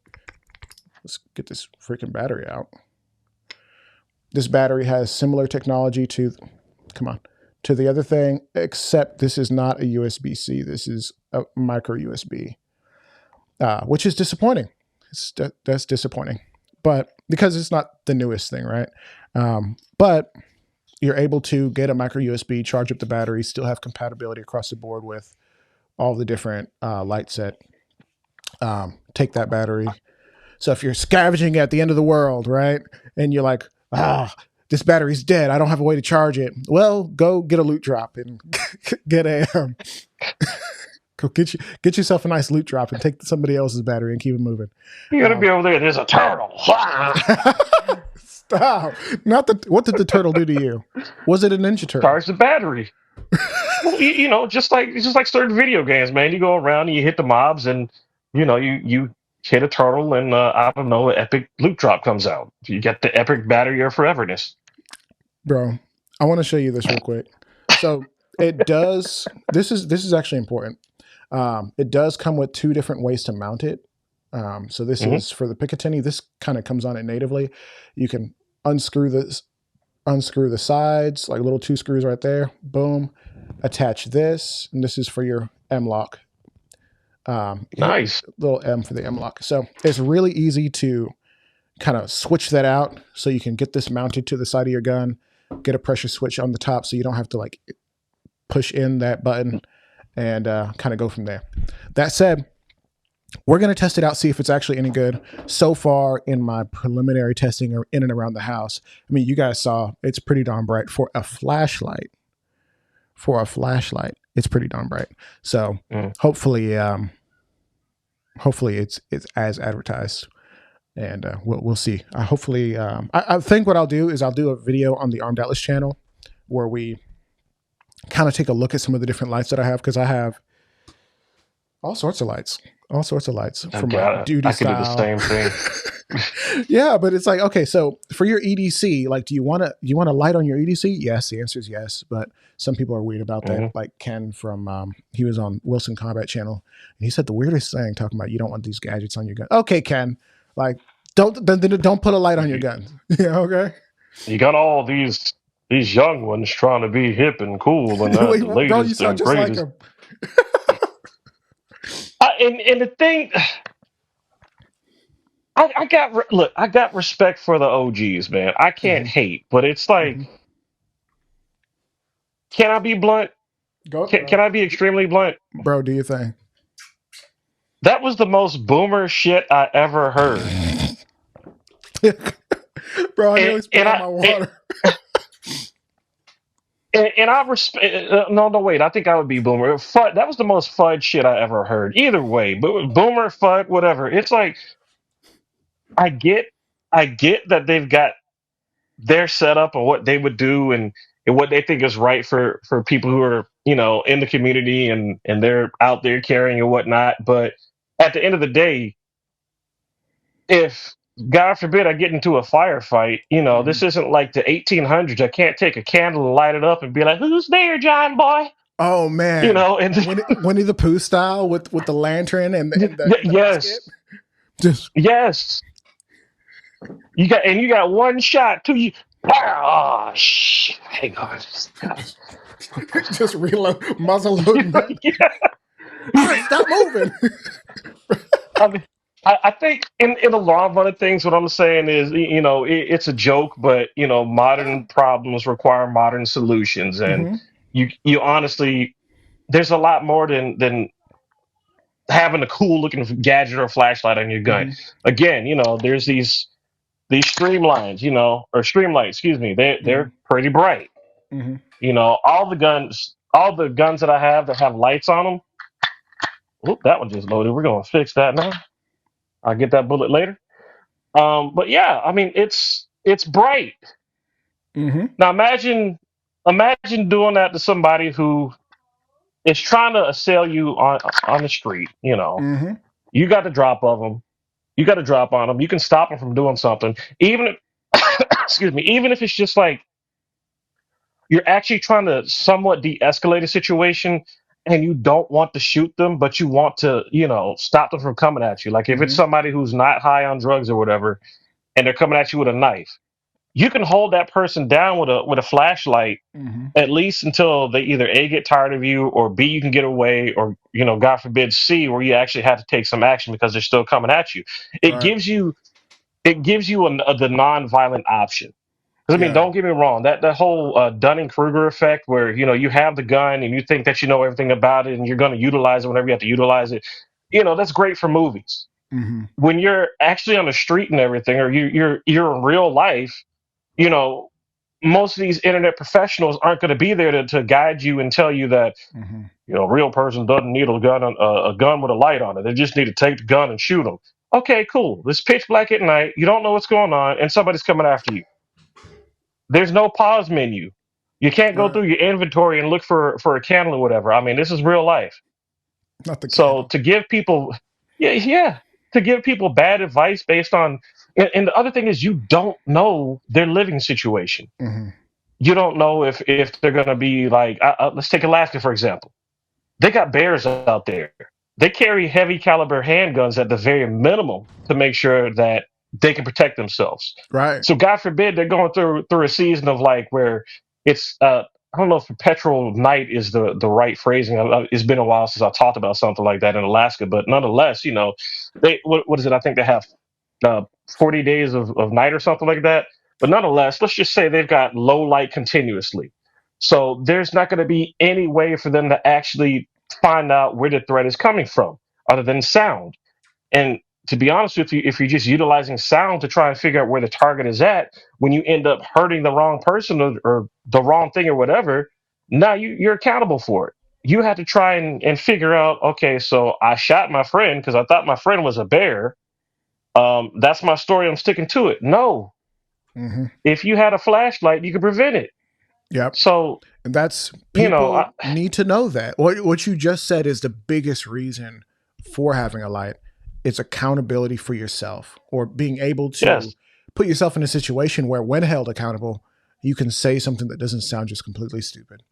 let's get this freaking battery out. This battery has similar technology to the other thing, except this is not a USB-C. This is a micro USB, which is disappointing. That's disappointing, but because it's not the newest thing, right? But you're able to get a micro USB, charge up the battery, still have compatibility across the board with all the different light set. Take that battery. So if you're scavenging at the end of the world, right, and you're like, this battery's dead, I don't have a way to charge it. Well, go get a loot drop and get a go get yourself a nice loot drop and take somebody else's battery and keep it moving. You're gonna be over there. There's a turtle. Stop! What did the turtle do to you? Was it a Ninja Turtle? Charge the battery. Well, just like certain video games, man. You go around and you hit the mobs, and you hit a turtle, and I don't know, an epic loot drop comes out. You get the epic battery of foreverness. Bro, I want to show you this real quick. So it does. This is actually important. It does come with 2 different ways to mount it. So this is for the Picatinny. This kind of comes on it natively. You can unscrew the sides, like little 2 screws right there. Boom. Attach this, and this is for your M-lock. Nice. Little M for the M-lock. So it's really easy to kind of switch that out so you can get this mounted to the side of your gun, get a pressure switch on the top so you don't have to like push in that button and kind of go from there. That said, We're going to test it out, see if it's actually any good. So far, in my preliminary testing in and around the house, I mean, you guys saw it's pretty darn bright for a flashlight. For a flashlight, it's pretty darn bright. So hopefully, hopefully it's as advertised, and we'll see. Hopefully, I think what I'll do is I'll do a video on the Armed Atlas channel where we kind of take a look at some of the different lights that I have, because I have all sorts of lights from my duty style. I could do the same thing. Yeah, but it's like, okay, so for your EDC, like, do you want a light on your EDC? Yes, the answer is yes. But some people are weird about that. Like Ken from he was on Wilson Combat Channel, and he said the weirdest thing, talking about you don't want these gadgets on your gun. Okay, Ken, like don't put a light on your gun. Yeah, okay. You got all these young ones trying to be hip and cool and Wait, the latest bro, you sound just greatest. like him. And the thing, I got respect for the OGs, man. I can't hate, but it's like, can I be blunt? Can I be extremely blunt? Bro, do you think? That was the most boomer shit I ever heard. Bro, I nearly spit out my water. And I respect. No, wait. I think I would be boomer. FUD, that was the most FUD shit I ever heard. Either way, boomer, FUD, whatever. It's like, I get that they've got their setup and what they would do and what they think is right for people who are, in the community and they're out there carrying and whatnot. But at the end of the day, if God forbid I get into a firefight, this isn't like the 1800s. I can't take a candle and light it up and be like, "Who's there, John boy?" Oh man, and Winnie the Pooh style with the lantern and the yes, just yes. You got one shot to you. Oh shit! Hang on, just reload, muzzle loading. Yeah. Stop moving. I mean, I think in the long run of things, what I'm saying is, it's a joke, but modern problems require modern solutions, and you honestly, there's a lot more than having a cool looking gadget or flashlight on your gun. Again, there's these streamlines, or streamlights, excuse me. They're pretty bright. All the guns that I have that have lights on them. Oop, that one just loaded. We're gonna fix that now. I'll get that bullet later. But yeah, I mean, it's bright. Now imagine doing that to somebody who is trying to assail you on the street. You got the drop of them. You got to drop on them. You can stop them from doing something. Even if, excuse me, even if it's just like you're actually trying to somewhat de-escalate a situation and you don't want to shoot them, but you want to, stop them from coming at you. Like if it's somebody who's not high on drugs or whatever, and they're coming at you with a knife, you can hold that person down with a flashlight at least until they either A, get tired of you, or B, you can get away, or, God forbid, C, where you actually have to take some action because they're still coming at you. It gives you the non-violent option. Because I mean, don't get me wrong, that whole Dunning-Kruger effect, where you have the gun and you think that you know everything about it and you're going to utilize it whenever you have to utilize it, that's great for movies. When you're actually on the street and everything, or you're in real life, most of these internet professionals aren't going to be there to guide you and tell you that a real person doesn't need a gun with a light on it. They just need to take the gun and shoot them. Okay, cool. It's pitch black at night. You don't know what's going on, and somebody's coming after you. There's no pause menu. You can't go through your inventory and look for a candle or whatever. I mean, this is real life. Not the so to give people, to give people bad advice based on, and the other thing is you don't know their living situation. You don't know if they're going to be like, let's take Alaska, for example. They got bears out there. They carry heavy caliber handguns at the very minimum to make sure that they can protect themselves. Right. So God forbid they're going through a season of like where it's I don't know if perpetual night is the right phrasing. It's been a while since I talked about something like that in Alaska, but nonetheless, they what is it? I think they have 40 days of night or something like that. But nonetheless, let's just say they've got low light continuously. So there's not going to be any way for them to actually find out where the threat is coming from other than sound. And to be honest with you, if you're just utilizing sound to try and figure out where the target is at, when you end up hurting the wrong person or the wrong thing or whatever, now you're accountable for it. You had to try and figure out, okay, so I shot my friend because I thought my friend was a bear. That's my story. I'm sticking to it. No, if you had a flashlight, you could prevent it. Yep. So, and that's people need to know that. What you just said is the biggest reason for having a light. It's accountability for yourself, or being able to put yourself in a situation where, when held accountable, you can say something that doesn't sound just completely stupid.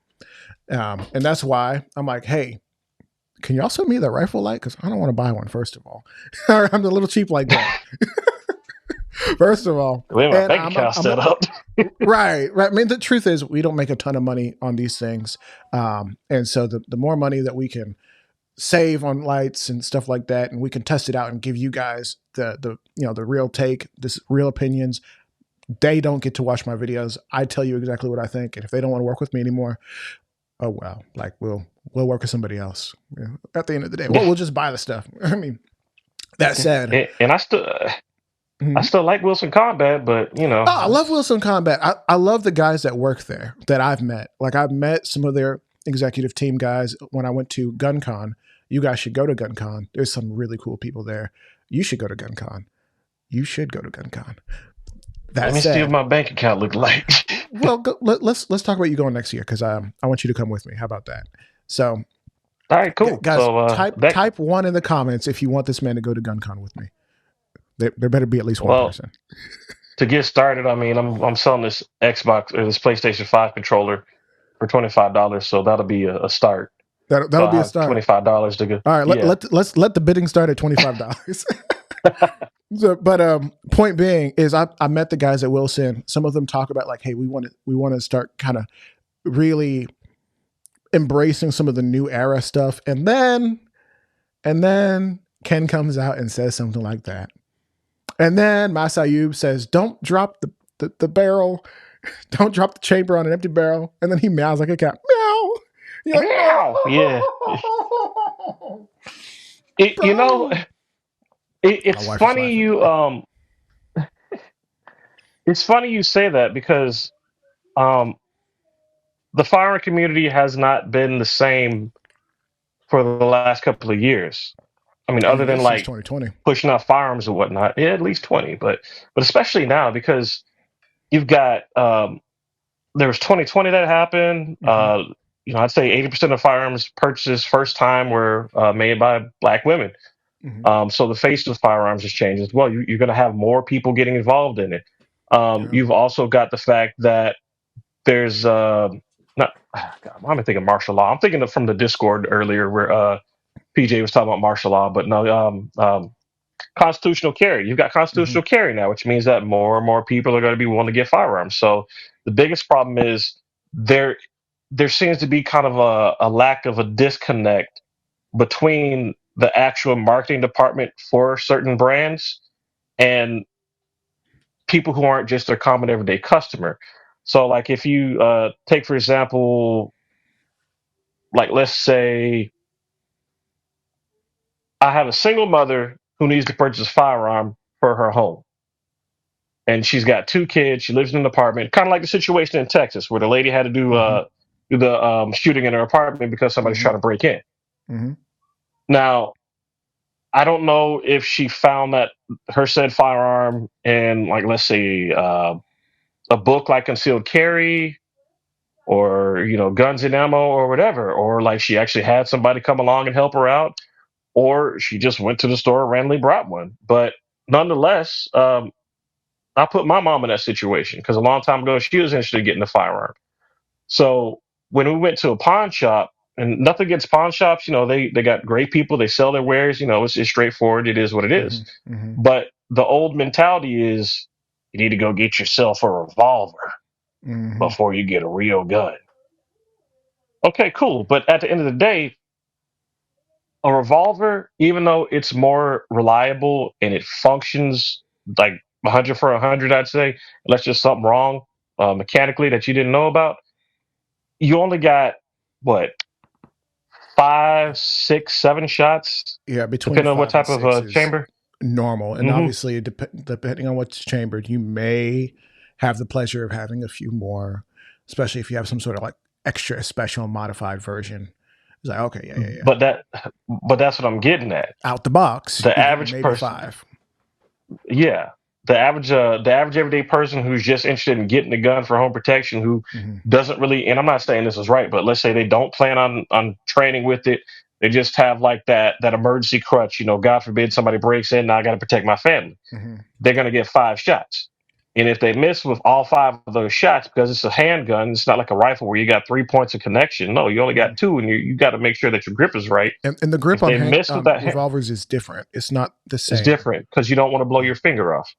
And that's why I'm like, hey, can y'all send me the rifle light? Because I don't want to buy one, first of all. I'm a little cheap like that. First of all, we have my bank account set up. Right. I mean, the truth is, we don't make a ton of money on these things, and so the more money that we can save on lights and stuff like that, and we can test it out and give you guys the real take, this real opinions. They don't get to watch my videos. I tell you exactly what I think, and if they don't want to work with me anymore, oh well, like we'll work with somebody else. At the end of the day, we'll just buy the stuff. I mean, that said, and I still like Wilson Combat, but I love Wilson Combat. I love the guys that work there that I've met. Like, I've met some of their executive team guys when I went to GunCon. You guys should go to GunCon. There's some really cool people there. You should go to GunCon. You should go to GunCon. Let me see what my bank account look like. Well, let's talk about you going next year, because I want you to come with me. How about that? So, all right, cool. Guys, so, type 1 in the comments if you want this man to go to GunCon with me. There better be at least one person. To get started, I mean, I'm selling this Xbox or this PlayStation 5 controller for $25, so that'll be a start. That'll be a start. $25 to go. All right, let's let the bidding start at $25. So, but point being is, I met the guys at Wilson. Some of them talk about, like, hey, we want to start kind of really embracing some of the new era stuff, and then Ken comes out and says something like that. And then Masayub says, don't drop the barrel. Don't drop the chamber on an empty barrel. And then he meows like a cat. Meow. You're like, meow. Yeah. It's funny you it's funny you say that, because the firearm community has not been the same for the last couple of years. I mean, other than like 2020 pushing out firearms and whatnot, yeah, at least 20, but especially now, because you've got there was 2020 that happened. I'd say 80% of firearms purchases first time were made by Black women. So the face of firearms has changed as well. You're going to have more people getting involved in it. You've also got the fact that there's why am I thinking martial law? I'm thinking from the Discord earlier where PJ was talking about martial law, but no, constitutional carry. You've got constitutional carry now, which means that more and more people are going to be willing to get firearms. So the biggest problem is there seems to be kind of a lack of a disconnect between the actual marketing department for certain brands and people who aren't just their common everyday customer. So, like, if you take, for example, like, let's say I have a single mother who needs to purchase a firearm for her home. And she's got 2 kids. She lives in an apartment, kind of like the situation in Texas where the lady had to do the shooting in her apartment because somebody's trying to break in. Now, I don't know if she found that her said firearm in, like, let's say, a book like Concealed Carry, or Guns and Ammo, or whatever, or like she actually had somebody come along and help her out, or she just went to the store and randomly brought one. But nonetheless, I put my mom in that situation because a long time ago she was interested in getting a firearm. So when we went to a pawn shop, and nothing against pawn shops, they got great people, they sell their wares, it's straightforward, it is what it is. But the old mentality is, you need to go get yourself a revolver before you get a real gun. Okay, cool. But at the end of the day, a revolver, even though it's more reliable and it functions like 100 for 100, I'd say, unless there's something wrong mechanically that you didn't know about, you only got, what, 5, 6, 7 shots. Yeah, between depending on what 5 and type 6 of is chamber. normal. And obviously, depending on what's chambered, you may have the pleasure of having a few more, especially if you have some sort of like extra special modified version. It's like, okay, yeah. But that's what I'm getting at. Out the box, The average maybe person, 5. yeah, the average everyday person who's just interested in getting a gun for home protection, who doesn't really, and I'm not saying this is right, but let's say they don't plan on training with it. They just have like that emergency crutch. God forbid somebody breaks in. Now I got to protect my family. They're going to get 5 shots. And if they miss with all 5 of those shots, because it's a handgun, it's not like a rifle where you got 3 points of connection. No, you only got 2, and you got to make sure that your grip is right. And the grip if on, miss with that revolvers is different. It's not the same. It's different because you don't want to blow your finger off.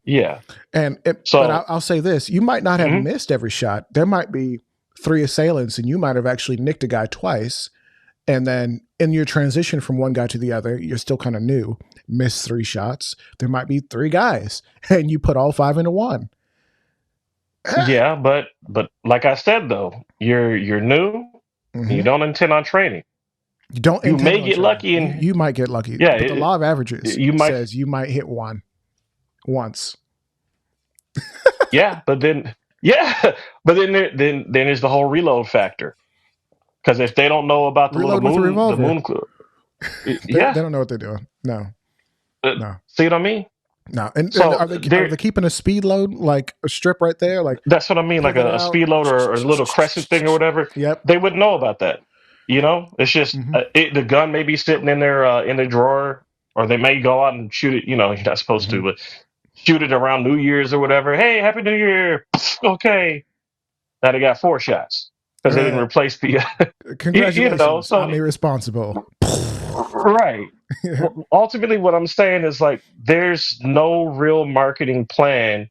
Yeah. But I'll say this. You might not have missed every shot. There might be 3 assailants, and you might have actually nicked a guy twice. And then in your transition from one guy to the other, you're still kind of new, missed 3 shots. There might be 3 guys, and you put all 5 into one. Yeah, but like I said, though, you're new. You don't intend on training. You may get lucky, and you might get lucky. Yeah, but the law of averages says you might hit one once. but then there's the whole reload factor. Because if they don't know about the reload little with the moon clue, they don't know what they're doing. No. See what I mean? No. And so are they keeping a speed load, like a strip right there? Like that's what I mean, like a speed load or a little crescent thing or whatever. Yep. They wouldn't know about that. It's just the gun may be sitting in their drawer, or they may go out and shoot it. You're not supposed to, but shoot it around New Year's or whatever. Hey, Happy New Year! Okay, now they got 4 shots. Because they didn't replace the. Congratulations! I'm irresponsible. Right. Ultimately, what I'm saying is like there's no real marketing plan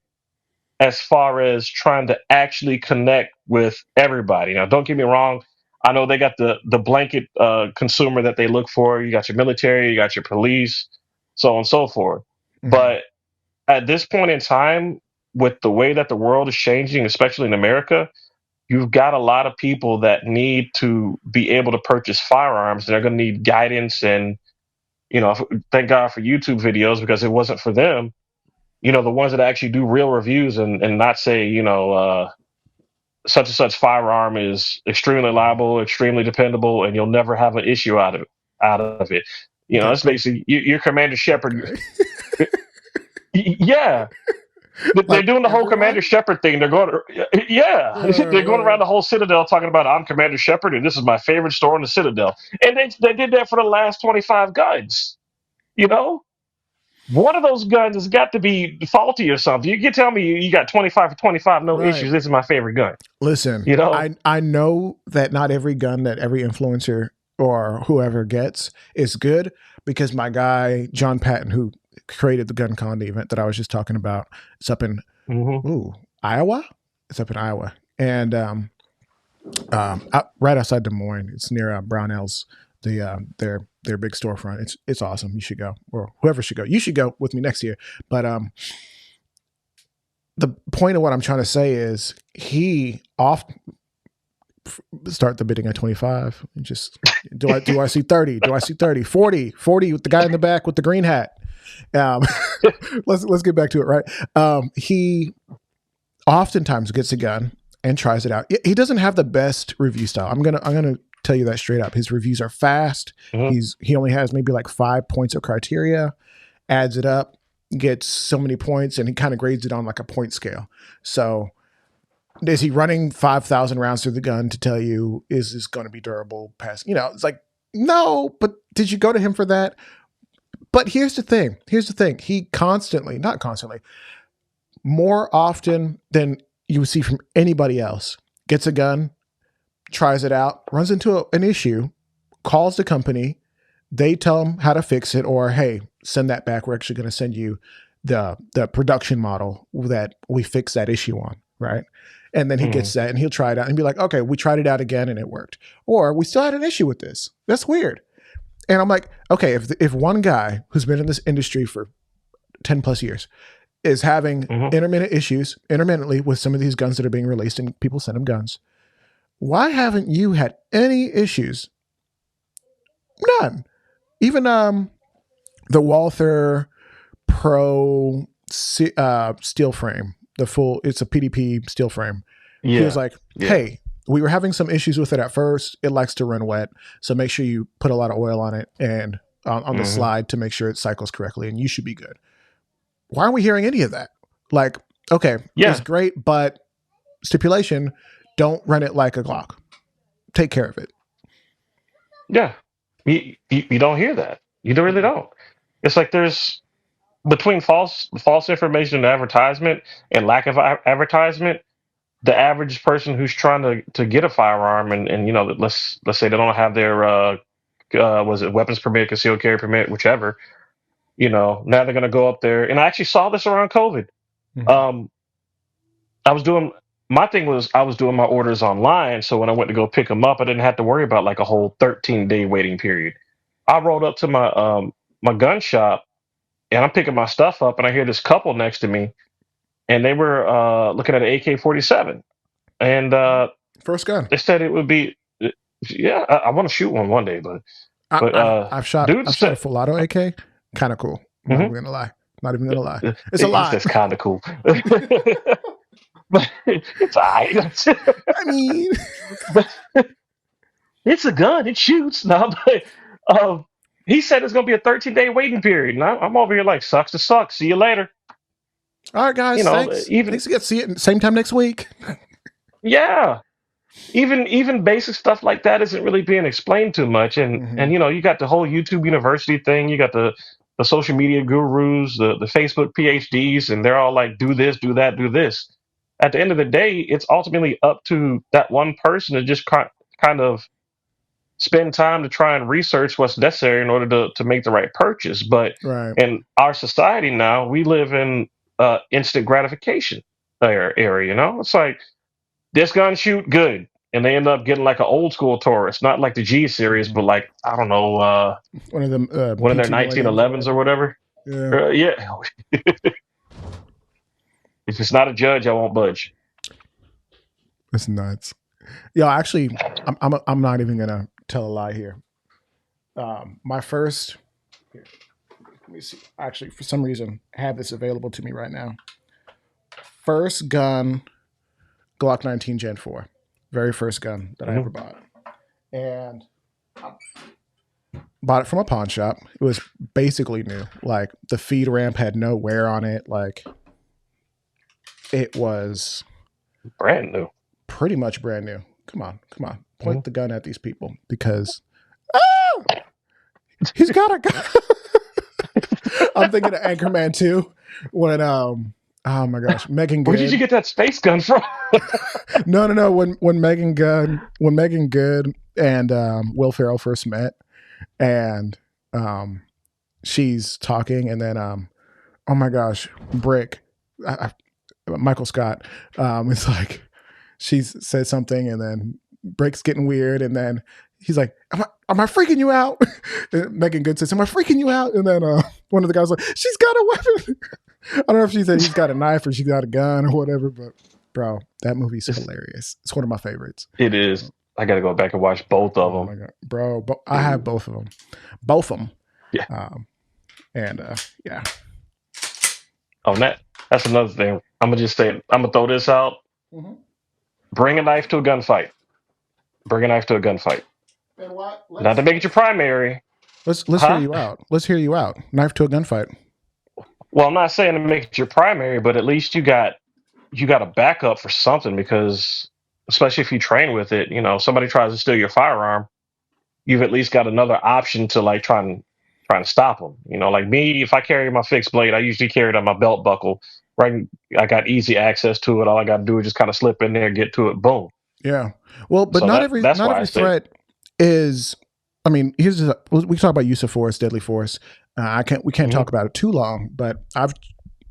as far as trying to actually connect with everybody. Now, don't get me wrong. I know they got the blanket consumer that they look for. You got your military, you got your police, so on and so forth. But at this point in time, with the way that the world is changing, especially in America, you've got a lot of people that need to be able to purchase firearms, and they're going to need guidance. And, thank God for YouTube videos, because it wasn't for them, the ones that actually do real reviews and not say, such and such firearm is extremely reliable, extremely dependable, and you'll never have an issue out of it. That's basically your Commander Shepard. Yeah. They're doing the whole Commander Shepard thing. They're going, they're going around the whole Citadel talking about, I'm Commander Shepard and this is my favorite store in the Citadel. And they did that for the last 25 guns. One of those guns has got to be faulty or something. You can tell me you got 25 for 25, no issues. This is my favorite gun. Listen, I know that not every gun that every influencer or whoever gets is good, because my guy John Patton, who created the Gun Con event that I was just talking about, it's up in Iowa. It's up in Iowa, and right outside Des Moines. It's near Brownells. Their big storefront. It's awesome. You should go, or whoever should go. You should go with me next year. But the point of what I'm trying to say is he start the bidding at 25 and just do I see 30? Do I see 30? 40 with the guy in the back with the green hat. Let's get back to it, right? He oftentimes gets a gun and tries it out. He doesn't have the best review style. I'm gonna tell you that straight up. His reviews are fast. He only has maybe like 5 points of criteria, adds it up, gets so many points, and he kind of grades it on like a point scale. So is he running 5,000 rounds through the gun to tell you, is this going to be durable past, it's like, no, but did you go to him for that? But here's the thing. He not constantly, more often than you would see from anybody else, gets a gun, tries it out, runs into an issue, calls the company, they tell him how to fix it, or, hey, send that back. We're actually going to send you the production model that we fix that issue on, right? And then he gets that and he'll try it out and be like, okay, we tried it out again and it worked. Or we still had an issue with this. That's weird. And I'm like, okay, if one guy who's been in this industry for 10 plus years is having intermittently with some of these guns that are being released and people send him guns, why haven't you had any issues None. Even the Walther Pro steel frame, it's a PDP steel frame. Yeah. He was like, hey, we were having some issues with it at first. It likes to run wet. So make sure you put a lot of oil on it and on the slide to make sure it cycles correctly, and you should be good. Why aren't we hearing any of that? Like, okay, it's great, but stipulation, don't run it like a Glock. Take care of it. Yeah. You don't hear that. You really don't. It's like there's between false information and advertisement and lack of advertisement, the average person who's trying to get a firearm and you know, let's say they don't have their was it weapons permit, concealed carry permit, whichever, you know, now they're going to go up there. And I actually saw this around COVID. Mm-hmm. I was doing my orders online. So when I went to go pick them up, I didn't have to worry about like a whole 13-day waiting period. I rolled up to my gun shop and I'm picking my stuff up and I hear this couple next to me and they were looking at an AK-47 and first gun. They said it would be, I want to shoot one day, but I've shot a Full-Auto AK. Kind of cool. I'm not even gonna lie. Not even gonna lie. It's a lot. That's kind of cool. But it's all right. I mean, it's a gun. It shoots. No, but he said it's gonna be a 13-day waiting period. And I'm over here like, sucks to suck. See you later. All right, guys. You know, thanks. Thanks to get see it same time next week. Yeah. Even basic stuff like that isn't really being explained too much. And you know, you got the whole YouTube University thing. You got the social media gurus, the Facebook PhDs, and they're all like, do this, do that, do this. At the end of the day, it's ultimately up to that one person to just kind of spend time to try and research what's necessary in order to make the right purchase. But in our society now, we live in instant gratification area. You know, it's like this gun shoot good, and they end up getting like an old school Taurus, not like the G series, but like I don't know, one of their 1911s or whatever. Yeah. If it's not a judge, I won't budge. That's nuts. Yeah, actually, I'm not even gonna tell a lie here. My first, let me see. Actually, for some reason, I have this available to me right now. First gun, Glock 19 Gen 4. Very first gun that I ever bought, and I bought it from a pawn shop. It was basically new. Like the feed ramp had no wear on it. Like it was brand new. Pretty much brand new. Come on. Point the gun at these people because he's got a gun. I'm thinking of Anchorman 2 when oh my gosh, Megan Good. Where did you get that space gun from? No. When Megan Good and Will Ferrell first met, and she's talking, and then oh my gosh, Brick, Michael Scott, it's like she said something, and then Brick's getting weird, and then he's like, "Am I freaking you out?" Megan Good says, "Am I freaking you out?" And then one of the guys was like, "She's got a weapon." I don't know if she said he's got a knife or she's got a gun or whatever, but bro, that movie's hilarious. It's one of my favorites. It is. I got to go back and watch both of them. Oh my God. Bro, I have both of them. Both of them. Yeah. Yeah. Oh, that's another thing. I'm going to just say, I'm going to throw this out. Mm-hmm. Bring a knife to a gunfight. And what? Not to make it your primary. Let's hear you out. Let's hear you out. Knife to a gunfight. Well, I'm not saying to make it your primary, but at least you got a backup for something, because especially if you train with it, you know, somebody tries to steal your firearm, you've at least got another option to like trying to stop them. You know, like me, if I carry my fixed blade, I usually carry it on my belt buckle. Right, I got easy access to it. All I got to do is just kind of slip in there, get to it, boom. Yeah. Well, but so not every threat is. I mean, we talk about use of force, deadly force. We can't talk about it too long, but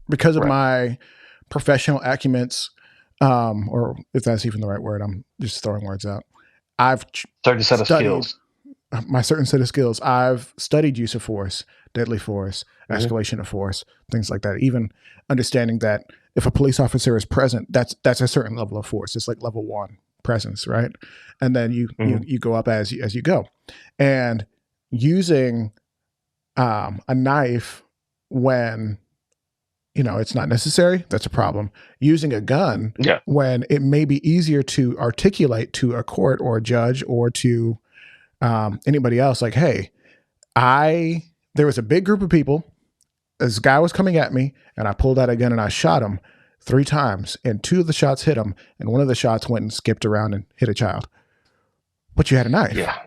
because of my professional acumens, or if that's even the right word, I'm just throwing words out. I've certain set of skills. My certain set of skills. I've studied use of force, deadly force, escalation of force, things like that. Even understanding that if a police officer is present, that's a certain level of force. It's like level 1 presence, right? And then you go up as you go. And using a knife when it's not necessary, that's a problem. Using a gun when it may be easier to articulate to a court or a judge or to anybody else, like, hey, there was a big group of people. This guy was coming at me, and I pulled out a gun and I shot him 3 times, and 2 of the shots hit him, and 1 of the shots went and skipped around and hit a child. But you had a knife. Yeah.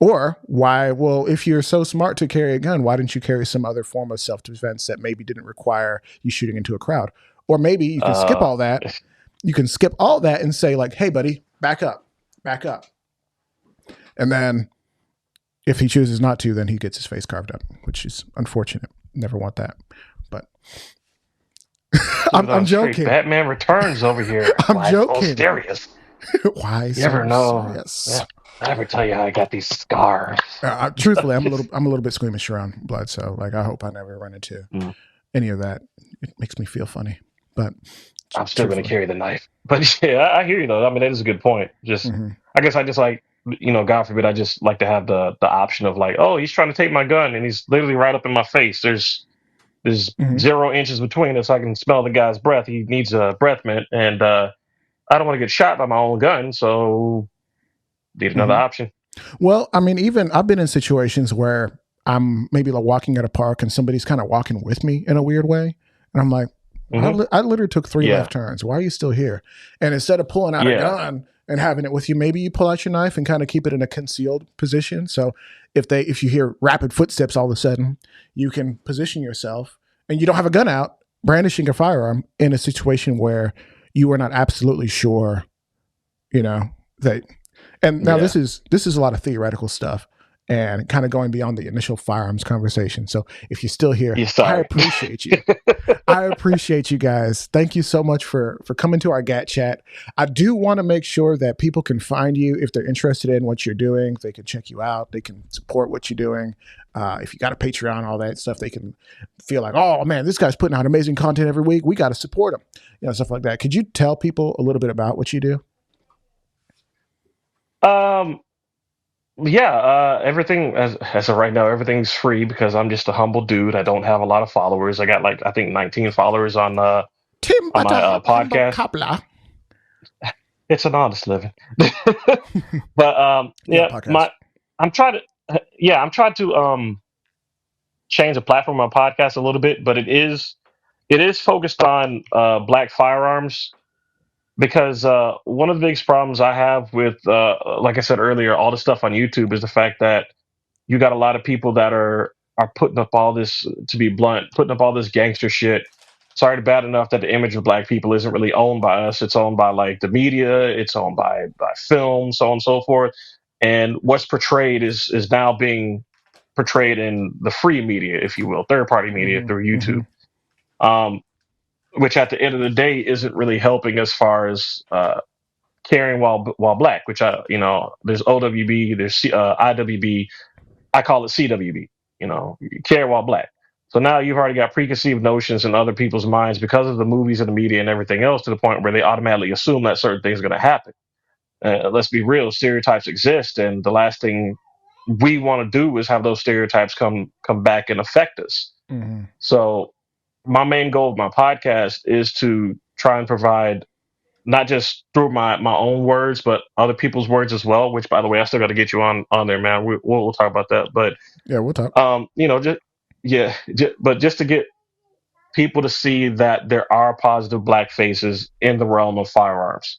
Or why? Well, if you're so smart to carry a gun, why didn't you carry some other form of self-defense that maybe didn't require you shooting into a crowd? Or maybe you can skip all that. You can skip all that and say, like, hey, buddy, back up. And then if he chooses not to, then he gets his face carved up, which is unfortunate. Never want that. But I'm joking. Batman Returns over here. I'm joking. Mysterious. Why? You ever know? Yeah. I ever tell you how I got these scars? Truthfully, I'm a little bit squeamish around blood, so like I hope I never run into any of that. It makes me feel funny, but I'm still going to carry the knife. But yeah, I hear you though. I mean, that is a good point. Just, I guess I just like, God forbid, I just like to have the option of like, oh, he's trying to take my gun and he's literally right up in my face. There's 0 inches between us. I can smell the guy's breath. He needs a breath mint, and I don't want to get shot by my own gun, so need another option. Well, I mean, even I've been in situations where I'm maybe like walking at a park and somebody's kind of walking with me in a weird way, and I'm like, I literally took 3 left turns. Why are you still here? And instead of pulling out a gun and having it with you, maybe you pull out your knife and kind of keep it in a concealed position. So if you hear rapid footsteps all of a sudden, you can position yourself and you don't have a gun out, brandishing a firearm in a situation where you are not absolutely sure, that. And now this is a lot of theoretical stuff and kind of going beyond the initial firearms conversation. So if you're still here, I appreciate you. I appreciate you guys. Thank you so much for coming to our GAT chat. I do want to make sure that people can find you if they're interested in what you're doing. They can check you out. They can support what you're doing. If you got a Patreon, all that stuff, they can feel like, oh man, this guy's putting out amazing content every week. We got to support him, stuff like that. Could you tell people a little bit about what you do? Everything as of right now, everything's free because I'm just a humble dude. I don't have a lot of followers. I got I think 19 followers on my podcast. It's an honest living. But I'm trying to change the platform of my podcast a little bit, but it is focused on black firearms. Because one of the biggest problems I have with, like I said earlier, all the stuff on YouTube is the fact that you got a lot of people that are putting up all this, to be blunt, putting up all this gangster shit. Sorry to bad enough that the image of black people isn't really owned by us. It's owned by like the media. It's owned by film, so on and so forth. And what's portrayed is now being portrayed in the free media, if you will, third-party media through YouTube. Which at the end of the day isn't really helping as far as caring while black, which there's OWB, there's IWB, I call it CWB, care while black. So now you've already got preconceived notions in other people's minds because of the movies and the media and everything else, to the point where they automatically assume that certain things are going to happen. Let's be real, stereotypes exist, and the last thing we want to do is have those stereotypes come back and affect us. So my main goal of my podcast is to try and provide, not just through my own words, but other people's words as well, which, by the way, I still got to get you on there, man. We'll talk about that. But yeah, we'll talk. But just to get people to see that there are positive black faces in the realm of firearms.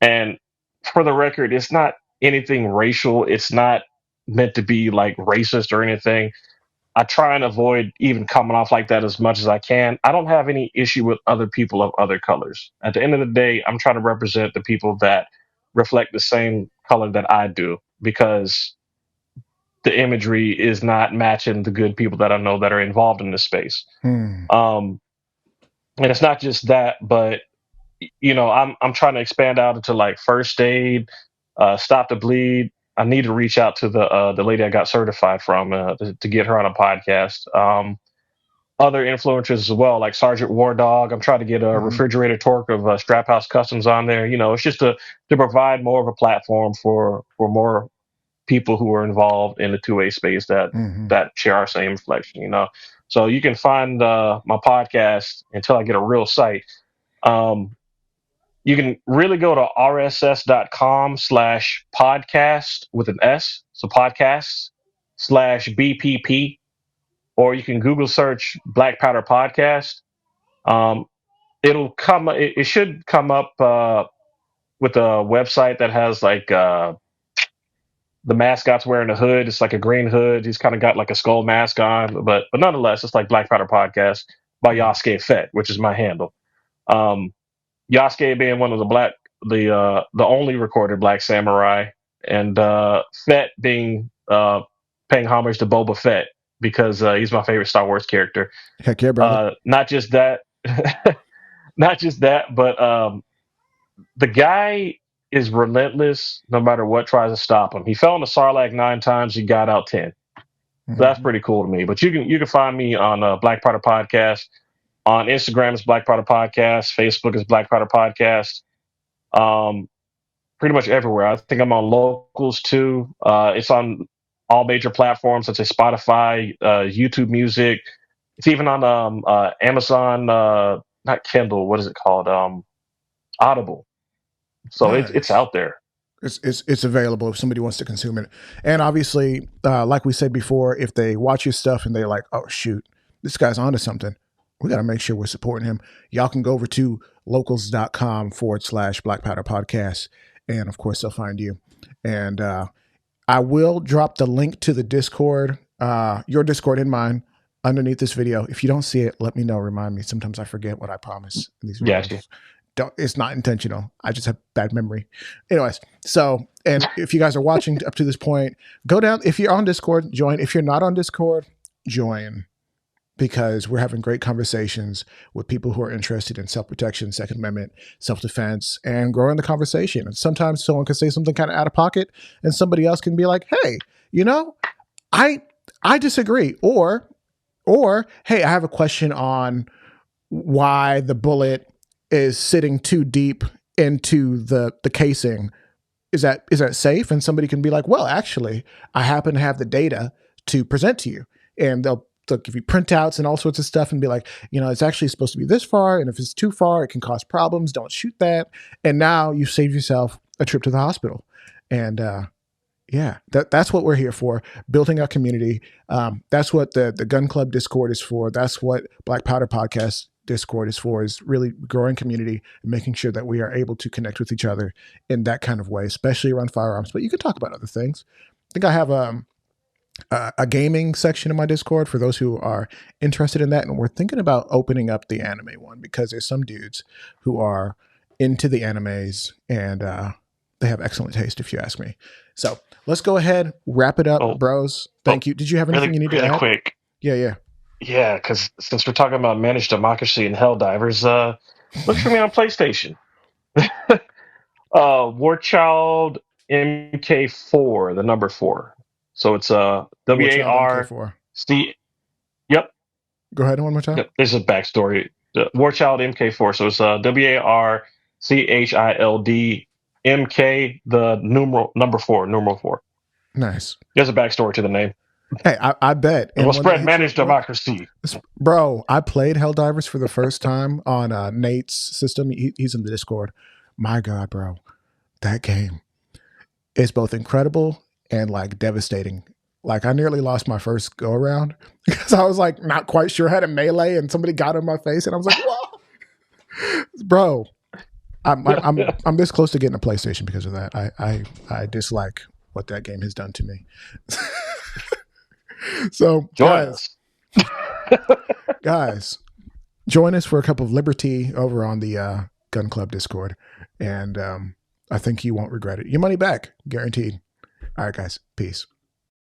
And for the record, it's not anything racial. It's not meant to be like racist or anything. I try and avoid even coming off like that as much as I can. I don't have any issue with other people of other colors. At the end of the day, I'm trying to represent the people that reflect the same color that I do, because the imagery is not matching the good people that I know that are involved in this space. And it's not just that, but I'm trying to expand out into like first aid, stop the bleed. I need to reach out to the lady I got certified from to get her on a podcast. Other influencers as well, like Sergeant War Dog. I'm trying to get a Refrigerator Torque of Strap House Customs on there. It's just to provide more of a platform for more people who are involved in the 2A space that share our same reflection, you know. So you can find my podcast until I get a real site. You can really go to rss.com/podcast with an S, so podcasts/BPP, or you can Google search Black Powder Podcast. It'll come. It should come up with a website that has like the mascot's wearing a hood. It's like a green hood. He's kind of got like a skull mask on, but nonetheless, it's like Black Powder Podcast by Yasuke Fett, which is my handle. Yasuke being one of the only recorded Black Samurai, and Fett being paying homage to Boba Fett because he's my favorite Star Wars character. Heck yeah, brother. Not just that, not just that, but the guy is relentless no matter what tries to stop him. He fell in the Sarlacc 9 times. He got out 10. So that's pretty cool to me. But you can find me on Black Powder Podcast. On Instagram, it's Black Powder Podcast. Facebook is Black Powder Podcast. Pretty much everywhere. I think I'm on Locals too. It's on all major platforms such as Spotify, YouTube Music. It's even on Amazon, not Kindle. What is it called? Audible. So nice. It's out there. It's available if somebody wants to consume it. And obviously, like we said before, if they watch your stuff and they're like, oh shoot, this guy's onto something, we got to make sure we're supporting him. Y'all can go over to locals.com/Black Powder Podcast. And of course, they'll find you. And I will drop the link to the Discord, your Discord and mine, underneath this video. If you don't see it, let me know. Remind me. Sometimes I forget what I promise in these videos. Gotcha. It's not intentional. I just have bad memory. Anyways, so, and if you guys are watching up to this point, go down. If you're on Discord, join. If you're not on Discord, join, because we're having great conversations with people who are interested in self-protection, Second Amendment, self-defense, and growing the conversation. And sometimes someone can say something kind of out of pocket and somebody else can be like, hey, you know, I disagree. Or, hey, I have a question on why the bullet is sitting too deep into the casing. Is that safe? And somebody can be like, well, actually, I happen to have the data to present to you. And they'll give you printouts and all sorts of stuff and be like, you know, it's actually supposed to be this far. And if it's too far, it can cause problems. Don't shoot that. And now you've saved yourself a trip to the hospital. And yeah, that's what we're here for, building our community. That's what the Gun Club Discord is for. That's what Black Powder Podcast Discord is for, is really growing community and making sure that we are able to connect with each other in that kind of way, especially around firearms. But you can talk about other things. I think I have a gaming section in my Discord for those who are interested in that. And we're thinking about opening up the anime one because there's some dudes who are into the animes and they have excellent taste, if you ask me. So let's go ahead, wrap it up, bros. Thank you. Did you have anything you need to add? Really quick. Yeah. Yeah, because since we're talking about managed democracy and Helldivers, look for me on PlayStation. Warchild MK4, the number 4. So it's WARC. Yep. Go ahead one more time. Yep. There's a backstory. Warchild MK4. So it's WARCHILD MK, the number 4, numeral 4. Nice. There's a backstory to the name. Hey, I bet. It will spread managed democracy. Bro, I played Helldivers for the first time on Nate's system. He's in the Discord. My God, bro. That game is both incredible and like devastating. Like I nearly lost my first go around because I was like not quite sure how to melee and somebody got in my face and I was like, whoa. Bro, I'm this close to getting a PlayStation because of that. I dislike what that game has done to me. So guys, join us for a cup of liberty over on the Gun Club Discord. And I think you won't regret it. Your money back, guaranteed. All right, guys. Peace.